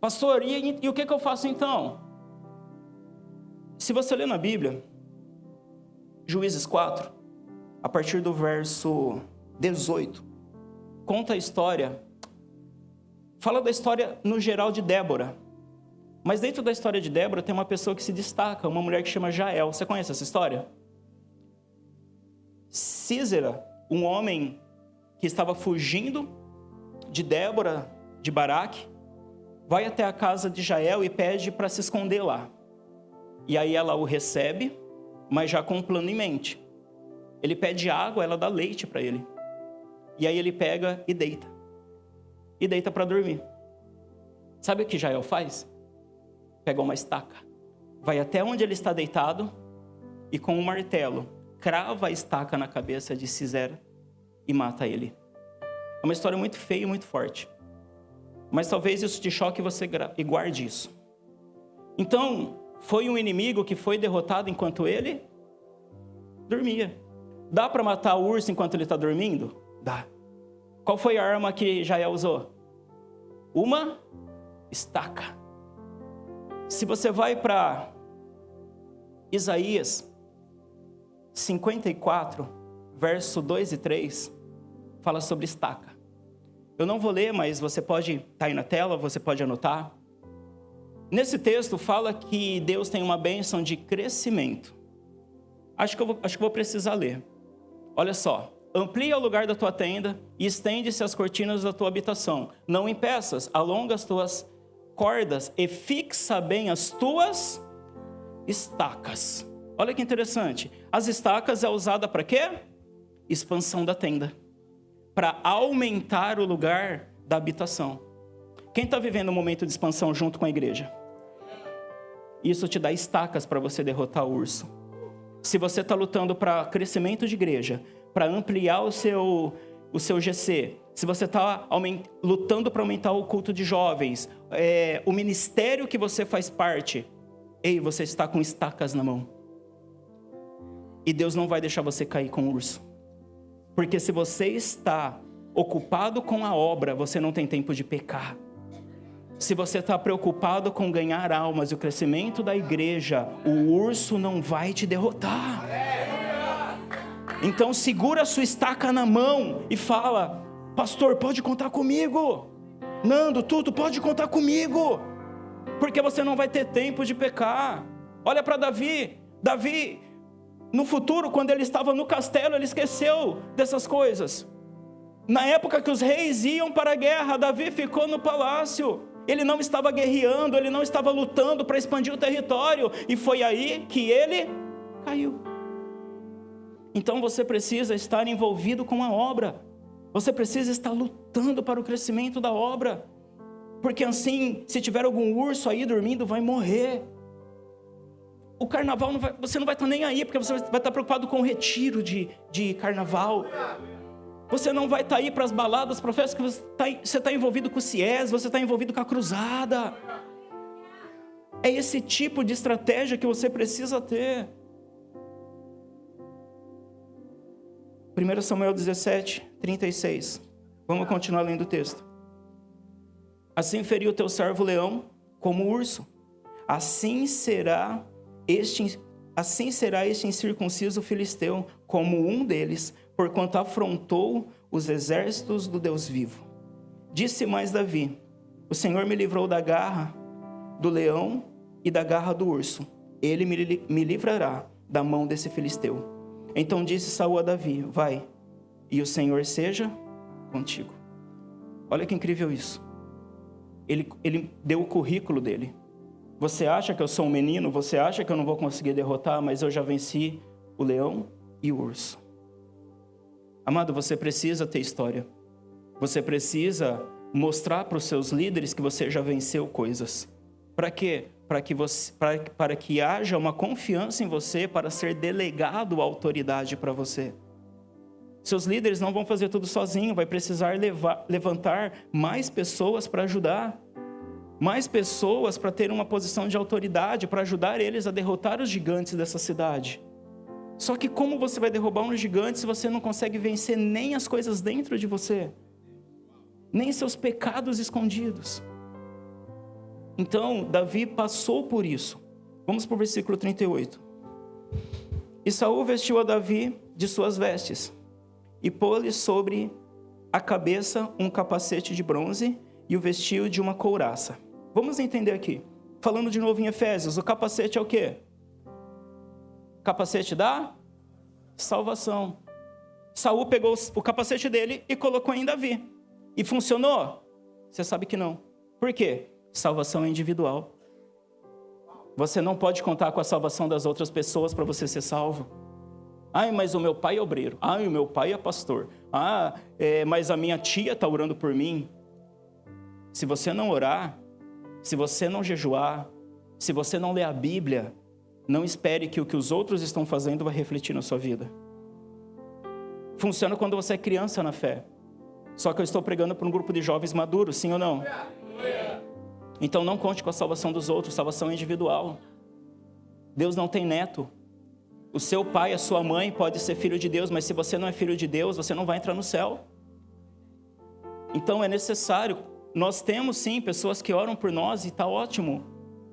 Pastor, e o que eu faço então? Se você ler na Bíblia, Juízes 4, a partir do verso 18, conta a história, fala da história no geral de Débora. Mas dentro da história de Débora tem uma pessoa que se destaca, uma mulher que chama Jael. Você conhece essa história? Sísera, um homem que estava fugindo de Débora, de Baraque, vai até a casa de Jael e pede para se esconder lá. E aí ela o recebe, mas já com um plano em mente. Ele pede água, ela dá leite para ele. E aí ele pega e deita. E deita para dormir. Sabe o que Jael faz? Pega uma estaca, vai até onde ele está deitado e com um martelo crava a estaca na cabeça de Sísera e mata ele. É uma história muito feia e muito forte. Mas talvez isso te choque e guarde isso. Então, foi um inimigo que foi derrotado enquanto ele dormia. Dá para matar o urso enquanto ele está dormindo? Dá. Qual foi a arma que Jael usou? Uma estaca. Se você vai para Isaías 54, verso 2 e 3, fala sobre estaca. Eu não vou ler, mas você pode estar aí na tela, você pode anotar. Nesse texto fala que Deus tem uma bênção de crescimento. Acho que eu vou precisar ler. Olha só. Amplia o lugar da tua tenda e estende-se as cortinas da tua habitação. Não impeças, alonga as tuas cordas e fixa bem as tuas estacas. Olha que interessante. As estacas é usada para quê? Expansão da tenda. Para aumentar o lugar da habitação. Quem está vivendo um momento de expansão junto com a igreja? Isso te dá estacas para você derrotar o urso. Se você está lutando para crescimento de igreja, para ampliar o seu GC, se você está lutando para aumentar o culto de jovens, o ministério que você faz parte, você está com estacas na mão. E Deus não vai deixar você cair com o urso. Porque se você está ocupado com a obra, você não tem tempo de pecar. Se você está preocupado com ganhar almas e o crescimento da igreja, o urso não vai te derrotar. Então segura a sua estaca na mão e fala: pastor, pode contar comigo. Nando, Tuto, pode contar comigo. Porque você não vai ter tempo de pecar. Olha para Davi. Davi, no futuro, quando ele estava no castelo, ele esqueceu dessas coisas. Na época que os reis iam para a guerra, Davi ficou no palácio. Ele não estava guerreando, ele não estava lutando para expandir o território. E foi aí que ele caiu. Então você precisa estar envolvido com a obra. Você precisa estar lutando para o crescimento da obra. Porque assim, se tiver algum urso aí dormindo, vai morrer. O carnaval, você não vai estar nem aí, porque você vai estar preocupado com o retiro de carnaval. Você não vai estar aí para as baladas, para festas, que você está envolvido com o CIES, você está envolvido com a cruzada. É esse tipo de estratégia que você precisa ter. 1 Samuel 17, 36. Vamos continuar lendo o texto. Assim feriu teu servo leão como urso. Assim será este incircunciso filisteu como um deles, porquanto afrontou os exércitos do Deus vivo. Disse mais Davi: o Senhor me livrou da garra do leão e da garra do urso. Ele me livrará da mão desse filisteu. Então disse Saul a Davi: vai, e o Senhor seja contigo. Olha que incrível isso. Ele deu o currículo dele. Você acha que eu sou um menino? Você acha que eu não vou conseguir derrotar? Mas eu já venci o leão e o urso. Amado, você precisa ter história. Você precisa mostrar para os seus líderes que você já venceu coisas. Para quê? Para que haja uma confiança em você, para ser delegado a autoridade para você. Seus líderes não vão fazer tudo sozinho, vai precisar levantar mais pessoas para ajudar. Mais pessoas para ter uma posição de autoridade, para ajudar eles a derrotar os gigantes dessa cidade. Só que como você vai derrubar um gigante se você não consegue vencer nem as coisas dentro de você? Nem seus pecados escondidos. Então, Davi passou por isso. Vamos para o versículo 38. E Saul vestiu a Davi de suas vestes, e pôs-lhe sobre a cabeça um capacete de bronze, e o vestiu de uma couraça. Vamos entender aqui. Falando de novo em Efésios, o capacete é o quê? Capacete da salvação. Saul pegou o capacete dele e colocou em Davi. E funcionou? Você sabe que não. Por quê? Salvação é individual. Você não pode contar com a salvação das outras pessoas para você ser salvo. Ai, mas o meu pai é obreiro. Ai, o meu pai é pastor. Mas a minha tia está orando por mim. Se você não orar, se você não jejuar, se você não ler a Bíblia, não espere que o que os outros estão fazendo vai refletir na sua vida. Funciona quando você é criança na fé. Só que eu estou pregando para um grupo de jovens maduros, sim ou não? Então não conte com a salvação dos outros, salvação é individual. Deus não tem neto. O seu pai, a sua mãe pode ser filho de Deus, mas se você não é filho de Deus, você não vai entrar no céu. Então é necessário, nós temos sim pessoas que oram por nós e está ótimo,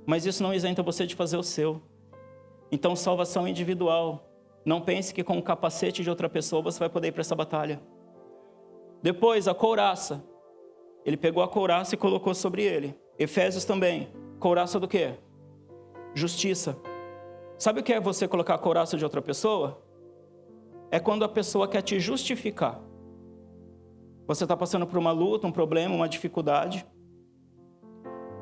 mas isso não isenta você de fazer o seu. Então salvação é individual. Não pense que com o capacete de outra pessoa você vai poder ir para essa batalha. Depois, a couraça. Ele pegou a couraça e colocou sobre ele. Efésios também. Couraça do quê? Justiça. Sabe o que é você colocar a couraça de outra pessoa? É quando a pessoa quer te justificar. Você está passando por uma luta, um problema, uma dificuldade.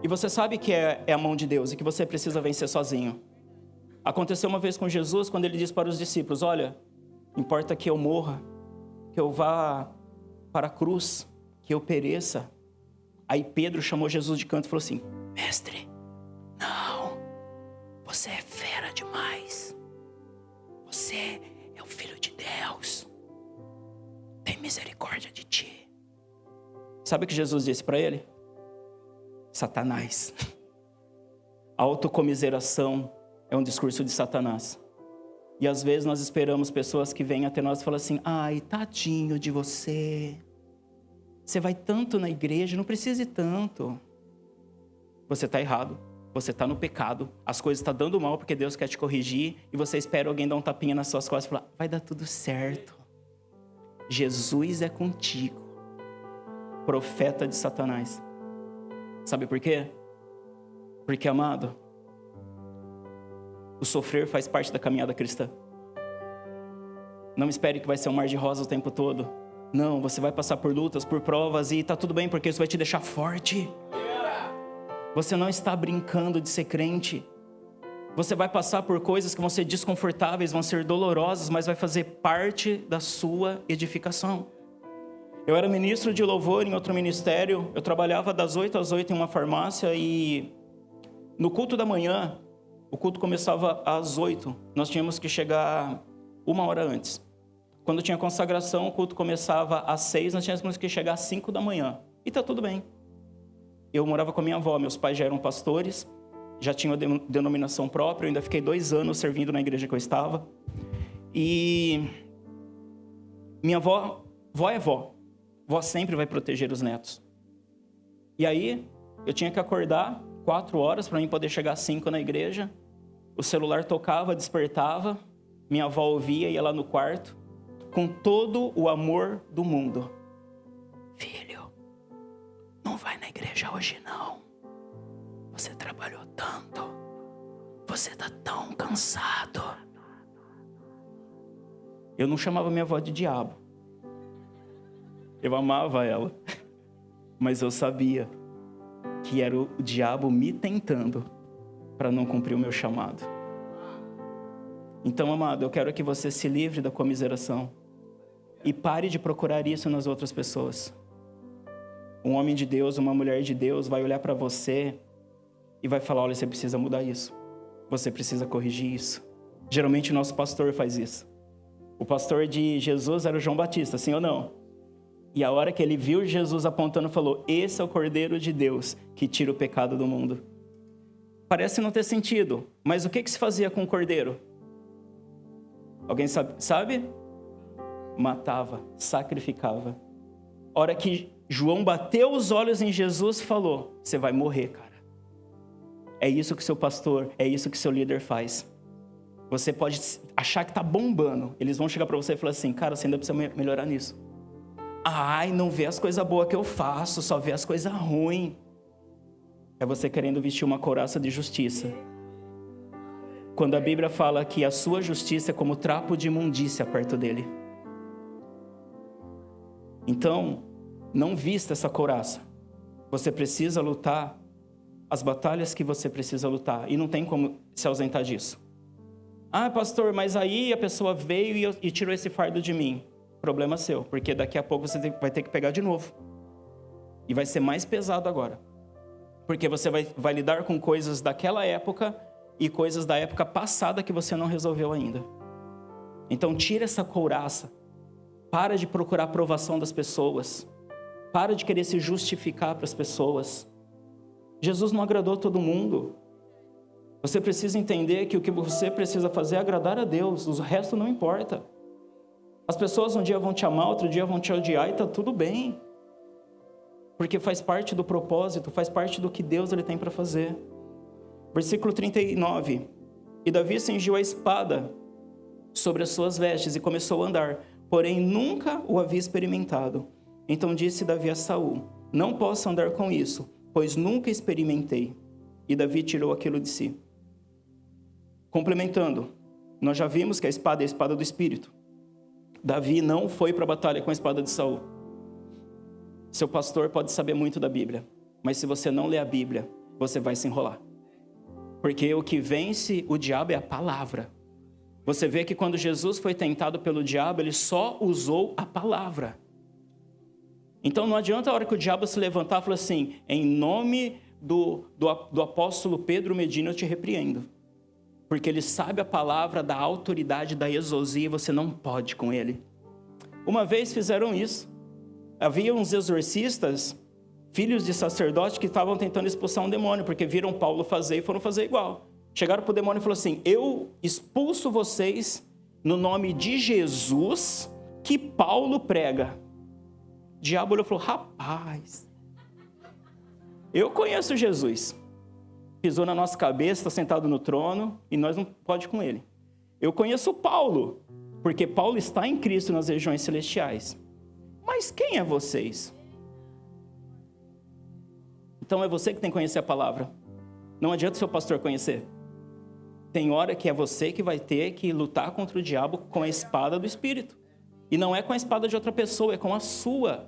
E você sabe que é a mão de Deus e que você precisa vencer sozinho. Aconteceu uma vez com Jesus, quando ele disse para os discípulos: olha, importa que eu morra, que eu vá para a cruz, que eu pereça. Aí Pedro chamou Jesus de canto e falou assim: mestre, não, você é fera demais. Você é o Filho de Deus. Tem misericórdia de ti. Sabe o que Jesus disse para ele? Satanás. Autocomiseração é um discurso de Satanás. E às vezes nós esperamos pessoas que vêm até nós e falam assim: ai, tadinho de você. Você vai tanto na igreja, não precisa ir tanto. Você está errado. Você está no pecado. As coisas estão dando mal porque Deus quer te corrigir. E você espera alguém dar um tapinha nas suas costas e falar: vai dar tudo certo. Jesus é contigo. Profeta de Satanás. Sabe por quê? Porque, amado, o sofrer faz parte da caminhada cristã. Não espere que vai ser um mar de rosas o tempo todo. Não, você vai passar por lutas, por provas e está tudo bem, porque isso vai te deixar forte. Você não está brincando de ser crente. Você vai passar por coisas que vão ser desconfortáveis, vão ser dolorosas, mas vai fazer parte da sua edificação. Eu era ministro de louvor em outro ministério. Eu trabalhava das 8 às 8 em uma farmácia e no culto da manhã, o culto começava às 8. Nós tínhamos que chegar 1 hora antes. Quando tinha consagração, o culto começava às 6, nós tínhamos que chegar às 5 da manhã. E está tudo bem. Eu morava com a minha avó, meus pais já eram pastores, já tinha denominação própria, eu ainda fiquei 2 anos servindo na igreja que eu estava. E minha avó é vó. Vó sempre vai proteger os netos. E aí, eu tinha que acordar 4 horas para mim poder chegar às 5 na igreja. O celular tocava, despertava. Minha avó ouvia, ia lá no quarto, com todo o amor do mundo. Filho, não vai na igreja hoje não. Você trabalhou tanto. Você está tão cansado. Eu não chamava minha avó de diabo. Eu amava ela. Mas eu sabia que era o diabo me tentando para não cumprir o meu chamado. Então, amado, eu quero que você se livre da comiseração e pare de procurar isso nas outras pessoas. Um homem de Deus, uma mulher de Deus vai olhar para você e vai falar, olha, você precisa mudar isso. Você precisa corrigir isso. Geralmente o nosso pastor faz isso. O pastor de Jesus era o João Batista, sim ou não? E a hora que ele viu Jesus apontando, falou, esse é o Cordeiro de Deus que tira o pecado do mundo. Parece não ter sentido, mas o que se fazia com o cordeiro? Alguém sabe? Matava, sacrificava. A hora que João bateu os olhos em Jesus, falou, você vai morrer, cara. É isso que seu pastor, é isso que seu líder faz. Você pode achar que está bombando. Eles vão chegar para você e falar assim, cara, você ainda precisa melhorar nisso. Ai, não vê as coisas boas que eu faço, só vê as coisas ruins. É você querendo vestir uma couraça de justiça. Quando a Bíblia fala que a sua justiça é como trapo de imundícia perto dele. Então, não vista essa couraça. Você precisa lutar as batalhas que você precisa lutar. E não tem como se ausentar disso. Ah, pastor, mas aí a pessoa veio e tirou esse fardo de mim. Problema seu, porque daqui a pouco você vai ter que pegar de novo. E vai ser mais pesado agora. Porque você vai lidar com coisas daquela época e coisas da época passada que você não resolveu ainda. Então tira essa couraça. Para de procurar a aprovação das pessoas. Para de querer se justificar para as pessoas. Jesus não agradou todo mundo. Você precisa entender que o que você precisa fazer é agradar a Deus. O resto não importa. As pessoas um dia vão te amar, outro dia vão te odiar e está tudo bem. Porque faz parte do propósito, faz parte do que Deus ele tem para fazer. Versículo 39. E Davi cingiu a espada sobre as suas vestes e começou a andar, porém nunca o havia experimentado. Então disse Davi a Saul, não posso andar com isso, pois nunca experimentei. E Davi tirou aquilo de si. Complementando, nós já vimos que a espada é a espada do Espírito. Davi não foi para a batalha com a espada de Saul. Seu pastor pode saber muito da Bíblia, mas se você não ler a Bíblia, você vai se enrolar. Porque o que vence o diabo é a palavra. Você vê que quando Jesus foi tentado pelo diabo, ele só usou a palavra. Então não adianta a hora que o diabo se levantar e falar assim, em nome do apóstolo Pedro Medina eu te repreendo. Porque ele sabe a palavra da autoridade da exousia e você não pode com ele. Uma vez fizeram isso. Havia uns exorcistas, filhos de sacerdote, que estavam tentando expulsar um demônio, porque viram Paulo fazer e foram fazer igual. Chegaram para o demônio e falaram assim, eu expulso vocês no nome de Jesus que Paulo prega. O diabo olhou e falou, rapaz, eu conheço Jesus. Pisou na nossa cabeça, está sentado no trono, e nós não podemos com ele. Eu conheço Paulo, porque Paulo está em Cristo nas regiões celestiais. Mas quem é vocês? Então é você que tem que conhecer a palavra. Não adianta o seu pastor conhecer. Tem hora que é você que vai ter que lutar contra o diabo com a espada do Espírito. E não é com a espada de outra pessoa, é com a sua.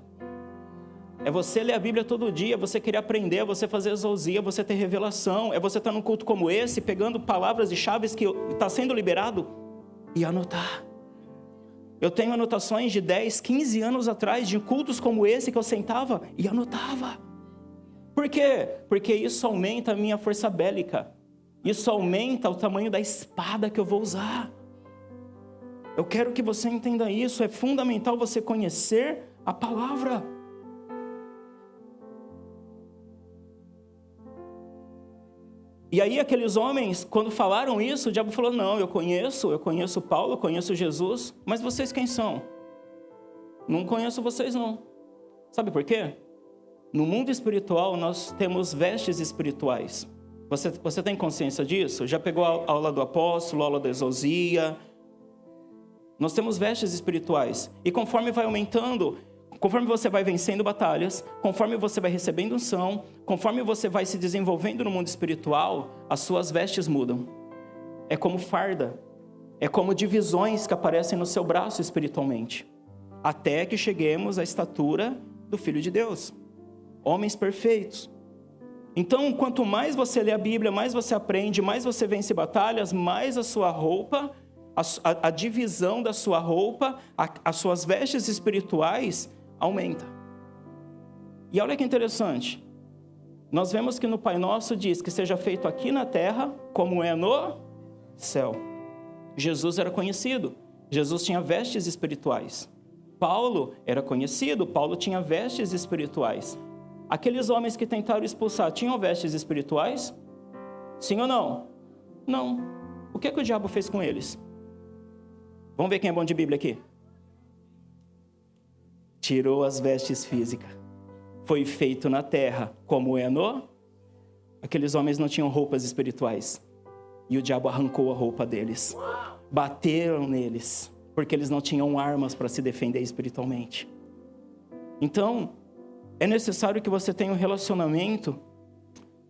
É você ler a Bíblia todo dia, é você querer aprender, é você fazer exousia, é você ter revelação, é você estar num culto como esse, pegando palavras e chaves que está sendo liberado e anotar. Eu tenho anotações de 10, 15 anos atrás, de cultos como esse que eu sentava e anotava. Por quê? Porque isso aumenta a minha força bélica. Isso aumenta o tamanho da espada que eu vou usar. Eu quero que você entenda isso. É fundamental você conhecer a palavra. E aí aqueles homens, quando falaram isso, o diabo falou, não, eu conheço Paulo, eu conheço Jesus, mas vocês quem são? Não conheço vocês não. Sabe por quê? No mundo espiritual nós temos vestes espirituais. Você tem consciência disso? Já pegou a aula do apóstolo, a aula da exousia? Nós temos vestes espirituais. E conforme vai aumentando, conforme você vai vencendo batalhas, conforme você vai recebendo unção, conforme você vai se desenvolvendo no mundo espiritual, as suas vestes mudam. É como farda, é como divisões que aparecem no seu braço espiritualmente. Até que cheguemos à estatura do Filho de Deus. Homens perfeitos. Então, quanto mais você lê a Bíblia, mais você aprende, mais você vence batalhas, mais a sua roupa, a divisão da sua roupa, as suas vestes espirituais aumenta. E olha que interessante. Nós vemos que no Pai Nosso diz que seja feito aqui na terra, como é no céu. Jesus era conhecido. Jesus tinha vestes espirituais. Paulo era conhecido. Paulo tinha vestes espirituais. Aqueles homens que tentaram expulsar, tinham vestes espirituais? Sim ou não? Não. O que o diabo fez com eles? Vamos ver quem é bom de Bíblia aqui. Tirou as vestes físicas. Foi feito na terra, como é no... Aqueles homens não tinham roupas espirituais. E o diabo arrancou a roupa deles. Bateram neles, porque eles não tinham armas para se defender espiritualmente. Então, é necessário que você tenha um relacionamento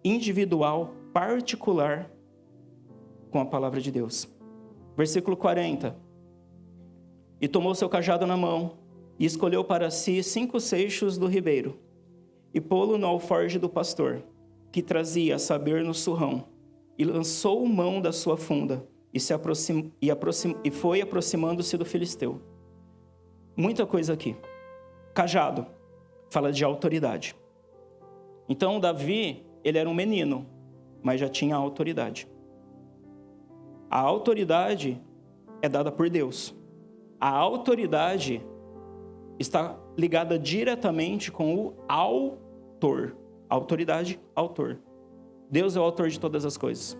individual, particular, com a palavra de Deus. Versículo 40. E tomou seu cajado na mão, e escolheu para si 5 seixos do ribeiro, e pô-lo no alforje do pastor, que trazia a saber no surrão, e lançou mão da sua funda, e foi aproximando-se do filisteu. Muita coisa aqui. Cajado fala de autoridade. Então Davi, ele era um menino, mas já tinha autoridade. A autoridade é dada por Deus. A autoridade está ligada diretamente com o autor. Autoridade, autor. Deus é o autor de todas as coisas.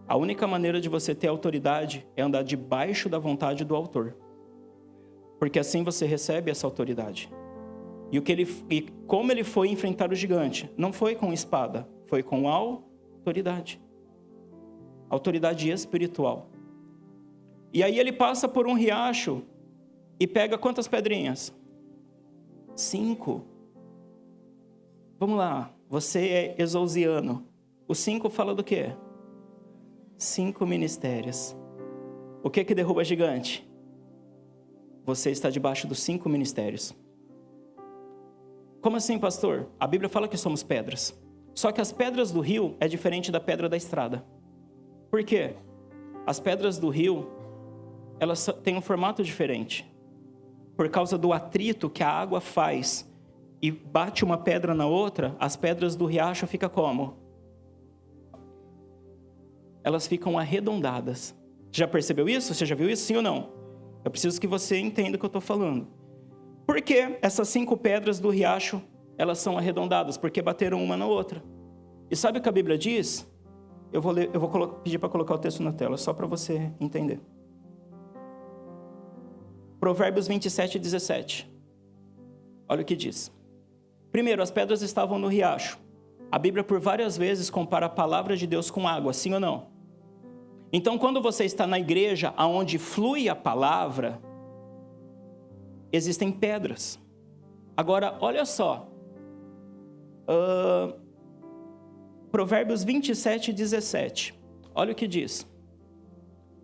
A única maneira de você ter autoridade é andar debaixo da vontade do autor. Porque assim você recebe essa autoridade. E como ele foi enfrentar o gigante? Não foi com espada, foi com autoridade. Autoridade espiritual. E aí ele passa por um riacho e pega quantas pedrinhas? 5. Vamos lá, você é exousiano. O 5 fala do quê? 5 ministérios. O que derruba gigante? Você está debaixo dos 5 ministérios. Como assim, pastor? A Bíblia fala que somos pedras. Só que as pedras do rio é diferente da pedra da estrada. Por quê? As pedras do rio, elas têm um formato diferente. Por causa do atrito que a água faz e bate uma pedra na outra, as pedras do riacho ficam como? Elas ficam arredondadas. Já percebeu isso? Você já viu isso? Sim ou não? Eu preciso que você entenda o que eu estou falando. Por que essas 5 pedras do riacho, elas são arredondadas? Porque bateram uma na outra. E sabe o que a Bíblia diz? Eu vou pedir para colocar o texto na tela, só para você entender. Provérbios 27, 17. Olha o que diz. Primeiro, as pedras estavam no riacho. A Bíblia por várias vezes compara a palavra de Deus com água, sim ou não? Então, quando você está na igreja, onde flui a palavra, existem pedras. Agora, olha só. Provérbios 27, 17. Olha o que diz.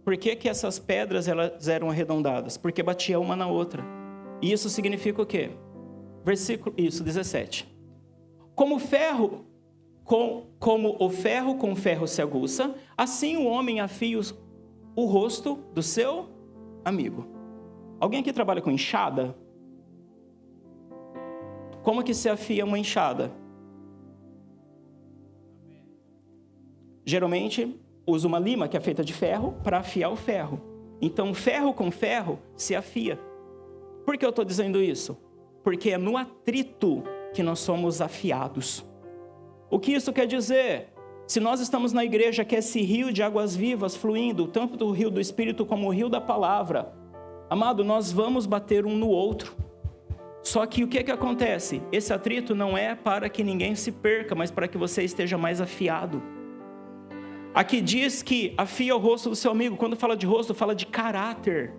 Por que essas pedras elas eram arredondadas? Porque batia uma na outra. E isso significa o quê? Versículo 17. Como o ferro com ferro se aguça, assim o homem afia o rosto do seu amigo. Alguém aqui trabalha com enxada? Como que se afia uma enxada? Geralmente, usa uma lima que é feita de ferro para afiar o ferro. Então, ferro com ferro se afia. Por que eu estou dizendo isso? Porque é no atrito que nós somos afiados. O que isso quer dizer? Se nós estamos na igreja, que é esse rio de águas vivas fluindo, tanto do rio do Espírito como o rio da palavra, amado, nós vamos bater um no outro. Só que o que acontece? Esse atrito não é para que ninguém se perca, mas para que você esteja mais afiado. Aqui diz que afia o rosto do seu amigo. Quando fala de rosto, fala de caráter.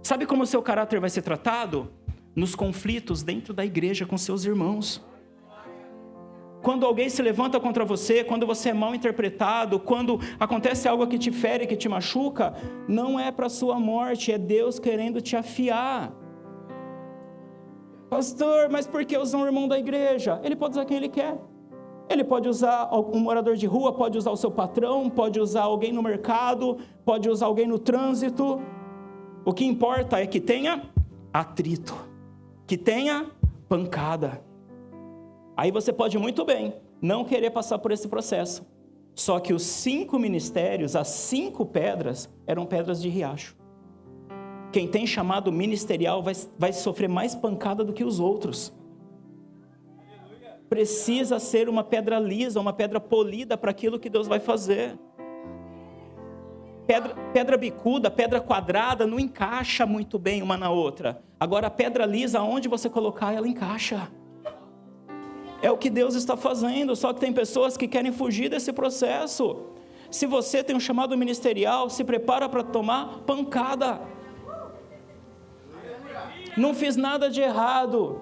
Sabe como o seu caráter vai ser tratado? Nos conflitos dentro da igreja com seus irmãos. Quando alguém se levanta contra você, quando você é mal interpretado, quando acontece algo que te fere, que te machuca, não é para a sua morte, é Deus querendo te afiar. Pastor, mas por que usar um irmão da igreja? Ele pode usar quem ele quer. Ele pode usar um morador de rua, pode usar o seu patrão, pode usar alguém no mercado, pode usar alguém no trânsito. O que importa é que tenha atrito, que tenha pancada. Aí você pode muito bem não querer passar por esse processo. Só que os 5 ministérios, as 5 pedras, eram pedras de riacho. Quem tem chamado ministerial vai sofrer mais pancada do que os outros. Precisa ser uma pedra lisa, uma pedra polida para aquilo que Deus vai fazer. Pedra bicuda, pedra quadrada, não encaixa muito bem uma na outra. Agora a pedra lisa, aonde você colocar, ela encaixa. É o que Deus está fazendo, só que tem pessoas que querem fugir desse processo. Se você tem um chamado ministerial, se prepara para tomar pancada. Não fiz nada de errado,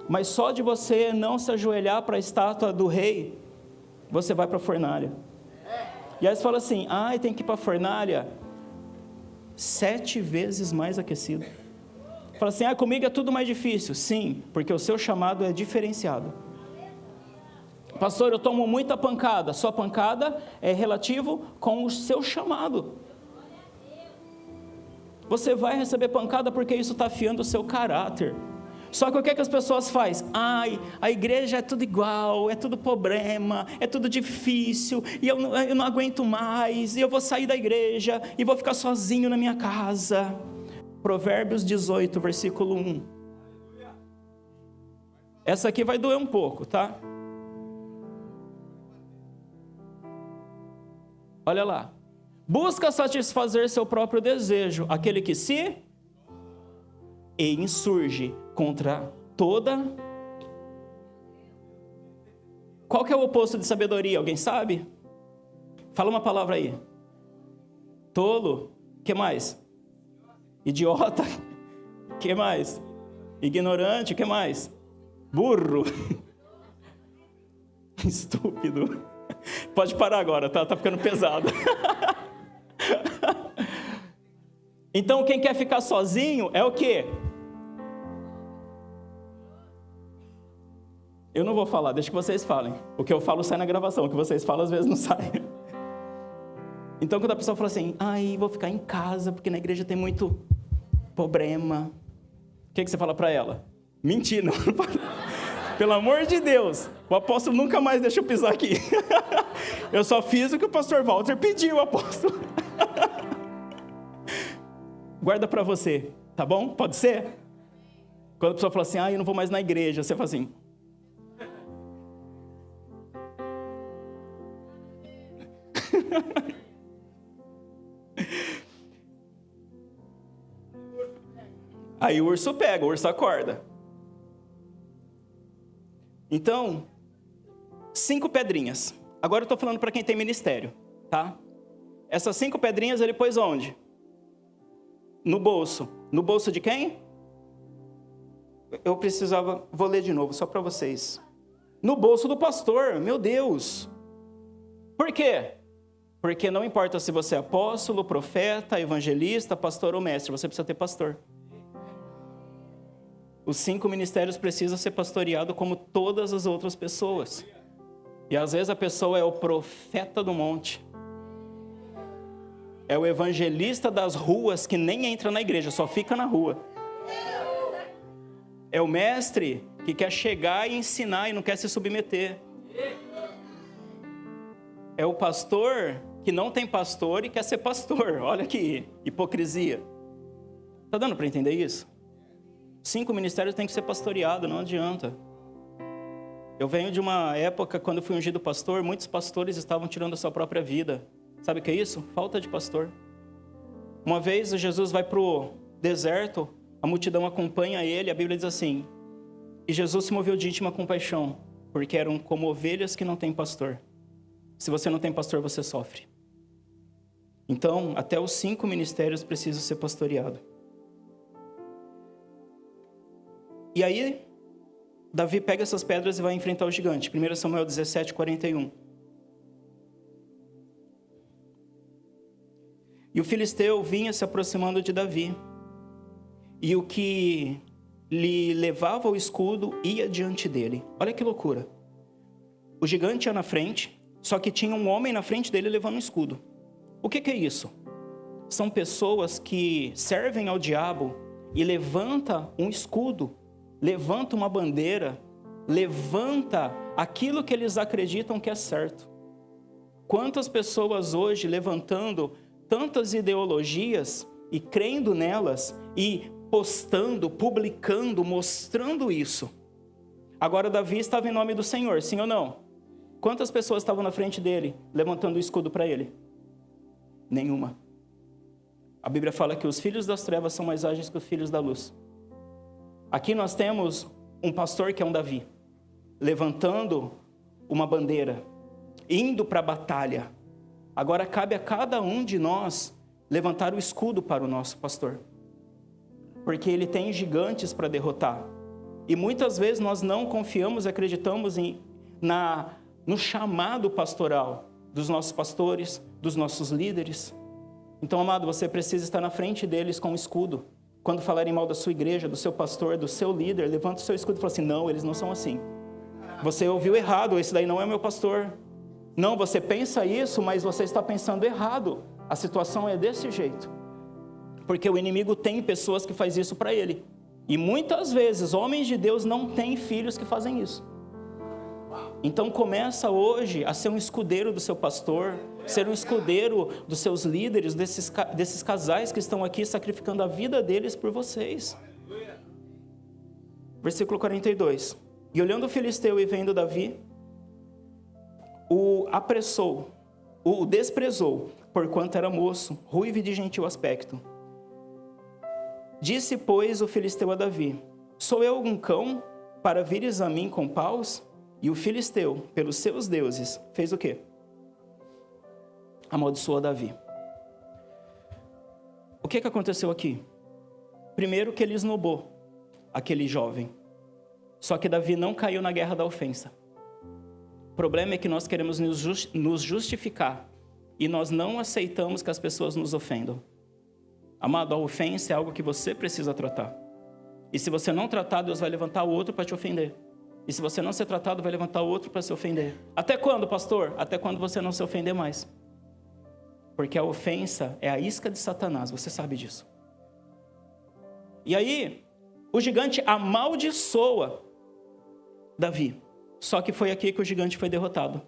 mas só de você não se ajoelhar para a estátua do rei, você vai para a fornalha. E aí você fala assim, tem que ir para a fornalha 7 vezes mais aquecido. Fala assim, comigo é tudo mais difícil. Sim, porque o seu chamado é diferenciado. Pastor, eu tomo muita pancada. Sua pancada é relativo com o seu chamado. Você vai receber pancada porque isso está afiando o seu caráter. Só que o que as pessoas fazem? A igreja é tudo igual, é tudo problema, é tudo difícil, e eu não aguento mais, e eu vou sair da igreja, e vou ficar sozinho na minha casa. Provérbios 18, versículo 1. Essa aqui vai doer um pouco, tá? Olha lá. Busca satisfazer seu próprio desejo, aquele que se insurge contra toda... Qual que é o oposto de sabedoria? Alguém sabe? Fala uma palavra aí. Tolo. Que mais? Idiota. Que mais? Ignorante. Que mais? Burro. Estúpido. Pode parar agora, tá ficando pesado. Então quem quer ficar sozinho é o quê? Eu não vou falar, deixa que vocês falem. O que eu falo sai na gravação, o que vocês falam às vezes não sai. Então quando a pessoa fala assim, vou ficar em casa porque na igreja tem muito problema. O que você fala para ela? Mentir, não. Pelo amor de Deus, o apóstolo nunca mais deixa eu pisar aqui. Eu só fiz o que o pastor Walter pediu, apóstolo. Guarda para você, tá bom? Pode ser? Quando a pessoa fala assim, eu não vou mais na igreja, você fala assim... Aí o urso pega, o urso acorda. Então, 5 pedrinhas. Agora eu estou falando para quem tem ministério, tá? Essas 5 pedrinhas ele pôs onde? No bolso. No bolso de quem? Eu precisava... Vou ler de novo, só para vocês. No bolso do pastor, meu Deus. Por quê? Porque não importa se você é apóstolo, profeta, evangelista, pastor ou mestre, você precisa ter pastor. Os 5 ministérios precisam ser pastoreados como todas as outras pessoas. E às vezes a pessoa é o profeta do monte. É o evangelista das ruas que nem entra na igreja, só fica na rua. É o mestre que quer chegar e ensinar e não quer se submeter. É o pastor que não tem pastor e quer ser pastor. Olha que hipocrisia. Está dando para entender isso? 5 ministérios têm que ser pastoreados, não adianta. Eu venho de uma época, quando eu fui ungido pastor, muitos pastores estavam tirando a sua própria vida. Sabe o que é isso? Falta de pastor. Uma vez Jesus vai para o deserto, a multidão acompanha ele, a Bíblia diz assim: e Jesus se moveu de íntima compaixão, porque eram como ovelhas que não têm pastor. Se você não tem pastor, você sofre. Então, até os 5 ministérios precisam ser pastoreados. E aí, Davi pega essas pedras e vai enfrentar o gigante. 1 Samuel 17, 41. E o filisteu vinha se aproximando de Davi. E o que lhe levava o escudo ia diante dele. Olha que loucura. O gigante ia na frente, só que tinha um homem na frente dele levando um escudo. O que é isso? São pessoas que servem ao diabo e levanta um escudo, levanta uma bandeira, levanta aquilo que eles acreditam que é certo. Quantas pessoas hoje levantando tantas ideologias e crendo nelas e postando, publicando, mostrando isso. Agora Davi estava em nome do Senhor, sim ou não? Quantas pessoas estavam na frente dele, levantando o escudo para ele? Nenhuma. A Bíblia fala que os filhos das trevas são mais ágeis que os filhos da luz. Aqui nós temos um pastor que é um Davi, levantando uma bandeira, indo para a batalha. Agora cabe a cada um de nós levantar o escudo para o nosso pastor, porque ele tem gigantes para derrotar. E muitas vezes nós não confiamos e acreditamos no chamado pastoral dos nossos pastores, dos nossos líderes. Então, amado, você precisa estar na frente deles com o escudo. Quando falarem mal da sua igreja, do seu pastor, do seu líder, levanta o seu escudo e fala assim: não, eles não são assim. Você ouviu errado, esse daí não é meu pastor. Não, você pensa isso, mas você está pensando errado. A situação é desse jeito. Porque o inimigo tem pessoas que fazem isso para ele. E muitas vezes, homens de Deus não têm filhos que fazem isso. Então começa hoje a ser um escudeiro do seu pastor, ser um escudeiro dos seus líderes, desses casais que estão aqui sacrificando a vida deles por vocês. Versículo 42. E olhando o filisteu e vendo Davi, o apressou, o desprezou, porquanto era moço, ruivo e de gentil aspecto. Disse, pois, o filisteu a Davi: sou eu algum cão para vires a mim com paus? E o filisteu, pelos seus deuses, fez o quê? Amaldiçoou Davi. O que aconteceu aqui? Primeiro que ele esnobou aquele jovem. Só que Davi não caiu na guerra da ofensa. O problema é que nós queremos nos justificar e nós não aceitamos que as pessoas nos ofendam. Amado, a ofensa é algo que você precisa tratar. E se você não tratar, Deus vai levantar o outro para te ofender. E se você não ser tratado, vai levantar o outro para se ofender. Até quando, pastor? Até quando você não se ofender mais. Porque a ofensa é a isca de Satanás, você sabe disso. E aí, o gigante amaldiçoa Davi. Só que foi aqui que o gigante foi derrotado.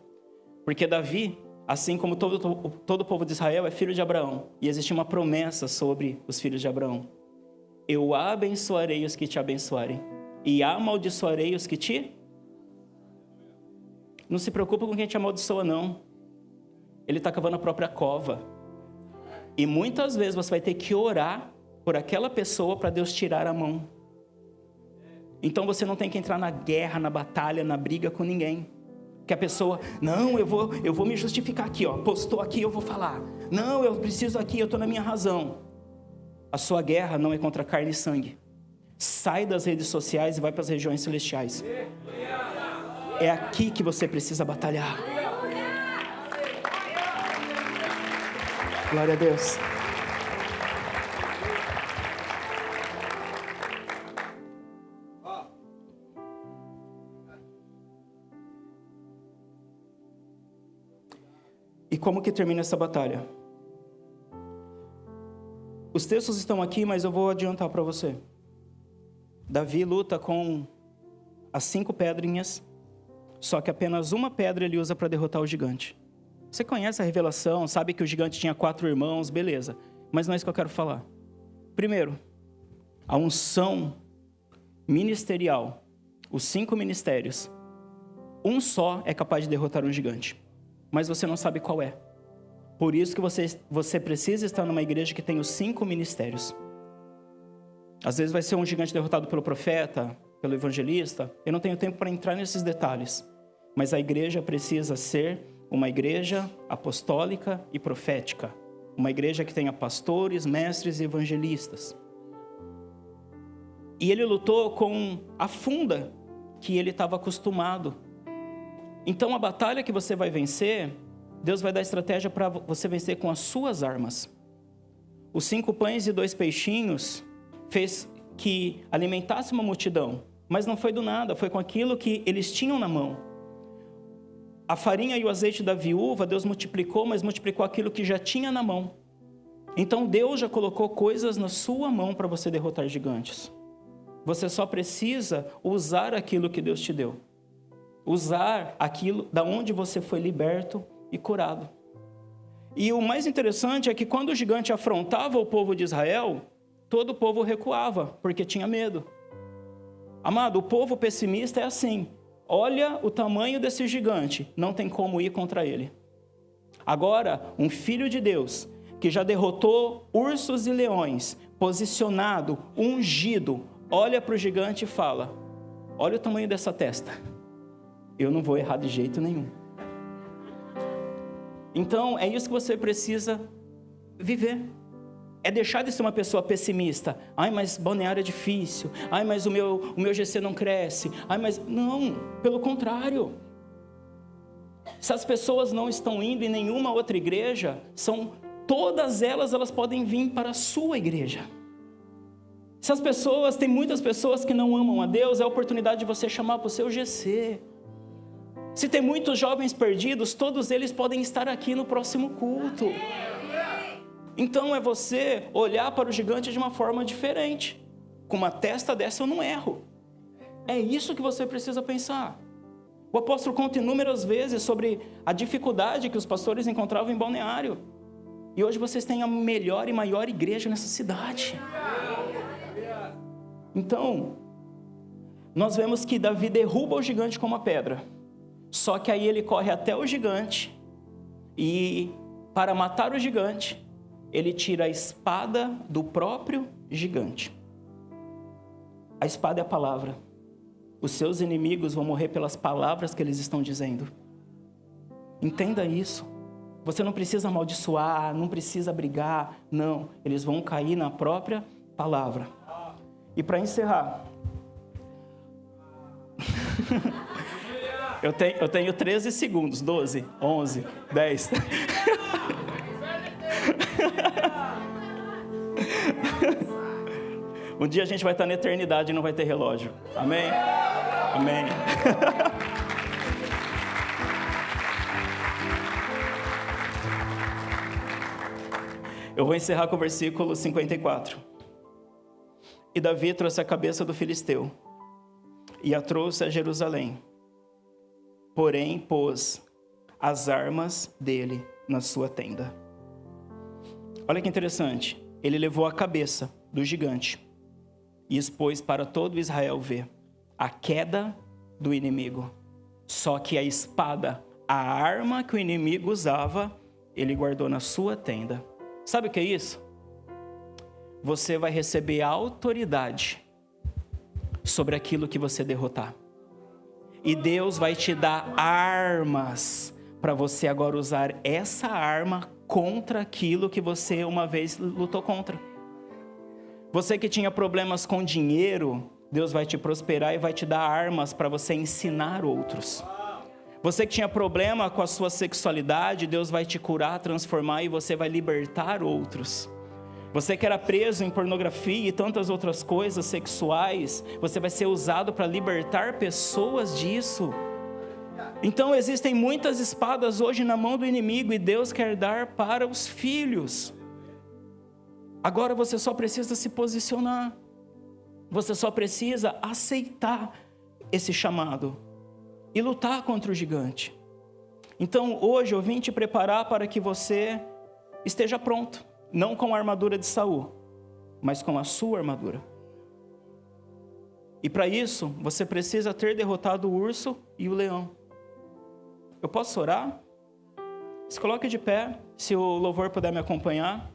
Porque Davi, assim como todo o povo de Israel, é filho de Abraão. E existe uma promessa sobre os filhos de Abraão. Eu abençoarei os que te abençoarem. E amaldiçoarei os que te... Não se preocupa com quem te amaldiçoa, não. Ele está cavando a própria cova. E muitas vezes você vai ter que orar por aquela pessoa para Deus tirar a mão. Então você não tem que entrar na guerra, na batalha, na briga com ninguém. Que a pessoa, não, eu vou me justificar aqui, ó. Postou aqui, eu vou falar. Não, eu preciso aqui, eu estou na minha razão. A sua guerra não é contra carne e sangue. Sai das redes sociais e vai para as regiões celestiais. É aqui que você precisa batalhar. Glória a Deus. E como que termina essa batalha? Os textos estão aqui, mas eu vou adiantar para você. Davi luta com as 5 pedrinhas, só que apenas uma pedra ele usa para derrotar o gigante. Você conhece a revelação, sabe que o gigante tinha 4 irmãos, beleza. Mas não é isso que eu quero falar. Primeiro, a unção ministerial, os 5 ministérios, Um só é capaz de derrotar um gigante, mas você não sabe qual é. Por isso que você precisa estar numa igreja que tem os 5 ministérios. Às vezes vai ser um gigante derrotado pelo profeta, pelo evangelista. Eu não tenho tempo para entrar nesses detalhes. Mas a igreja precisa ser uma igreja apostólica e profética. Uma igreja que tenha pastores, mestres e evangelistas. E ele lutou com a funda que ele estava acostumado. Então a batalha que você vai vencer, Deus vai dar estratégia para você vencer com as suas armas. Os 5 pães e 2 peixinhos fez que alimentasse uma multidão, mas não foi do nada, foi com aquilo que eles tinham na mão. A farinha e o azeite da viúva, Deus multiplicou, mas multiplicou aquilo que já tinha na mão. Então Deus já colocou coisas na sua mão para você derrotar gigantes. Você só precisa usar aquilo que Deus te deu. Usar aquilo da onde você foi liberto e curado. E o mais interessante é que quando o gigante afrontava o povo de Israel, todo o povo recuava, porque tinha medo. Amado, o povo pessimista é assim. Olha o tamanho desse gigante, não tem como ir contra ele. Agora, um filho de Deus, que já derrotou ursos e leões, posicionado, ungido, olha para o gigante e fala: olha o tamanho dessa testa. Eu não vou errar de jeito nenhum. Então, é isso que você precisa viver. É deixar de ser uma pessoa pessimista. Ai, mas Balneário é difícil. Ai, mas o meu GC não cresce. Ai, mas... Não, pelo contrário. Se as pessoas não estão indo em nenhuma outra igreja, todas elas podem vir para a sua igreja. Se as pessoas, tem muitas pessoas que não amam a Deus, é a oportunidade de você chamar para o seu GC. Se tem muitos jovens perdidos, todos eles podem estar aqui no próximo culto. Então é você olhar para o gigante de uma forma diferente. Com uma testa dessa eu não erro. É isso que você precisa pensar. O apóstolo conta inúmeras vezes sobre a dificuldade que os pastores encontravam em Balneário. E hoje vocês têm a melhor e maior igreja nessa cidade. Então, nós vemos que Davi derruba o gigante com uma pedra. Só que aí ele corre até o gigante e, para matar o gigante, ele tira a espada do próprio gigante. A espada é a palavra. Os seus inimigos vão morrer pelas palavras que eles estão dizendo. Entenda isso. Você não precisa amaldiçoar, não precisa brigar. Não, eles vão cair na própria palavra. E para encerrar... Eu tenho 13 segundos, 12, 11, 10... Um dia a gente vai estar na eternidade e não vai ter relógio. Amém? Amém. Eu vou encerrar com o versículo 54. E Davi trouxe a cabeça do filisteu e a trouxe a Jerusalém. Porém, pôs as armas dele na sua tenda. Olha que interessante. Ele levou a cabeça do gigante e expôs para todo Israel ver a queda do inimigo. Só que a espada, a arma que o inimigo usava, ele guardou na sua tenda. Sabe o que é isso? Você vai receber autoridade sobre aquilo que você derrotar. E Deus vai te dar armas para você agora usar essa arma contra aquilo que você uma vez lutou contra. Você que tinha problemas com dinheiro, Deus vai te prosperar e vai te dar armas para você ensinar outros. Você que tinha problema com a sua sexualidade, Deus vai te curar, transformar e você vai libertar outros. Você que era preso em pornografia e tantas outras coisas sexuais, você vai ser usado para libertar pessoas disso. Então existem muitas espadas hoje na mão do inimigo e Deus quer dar para os filhos. Agora você só precisa se posicionar. Você só precisa aceitar esse chamado e lutar contra o gigante. Então hoje eu vim te preparar para que você esteja pronto. Não com a armadura de Saul, mas com a sua armadura. E para isso, você precisa ter derrotado o urso e o leão. Eu posso orar? Se coloque de pé, se o louvor puder me acompanhar.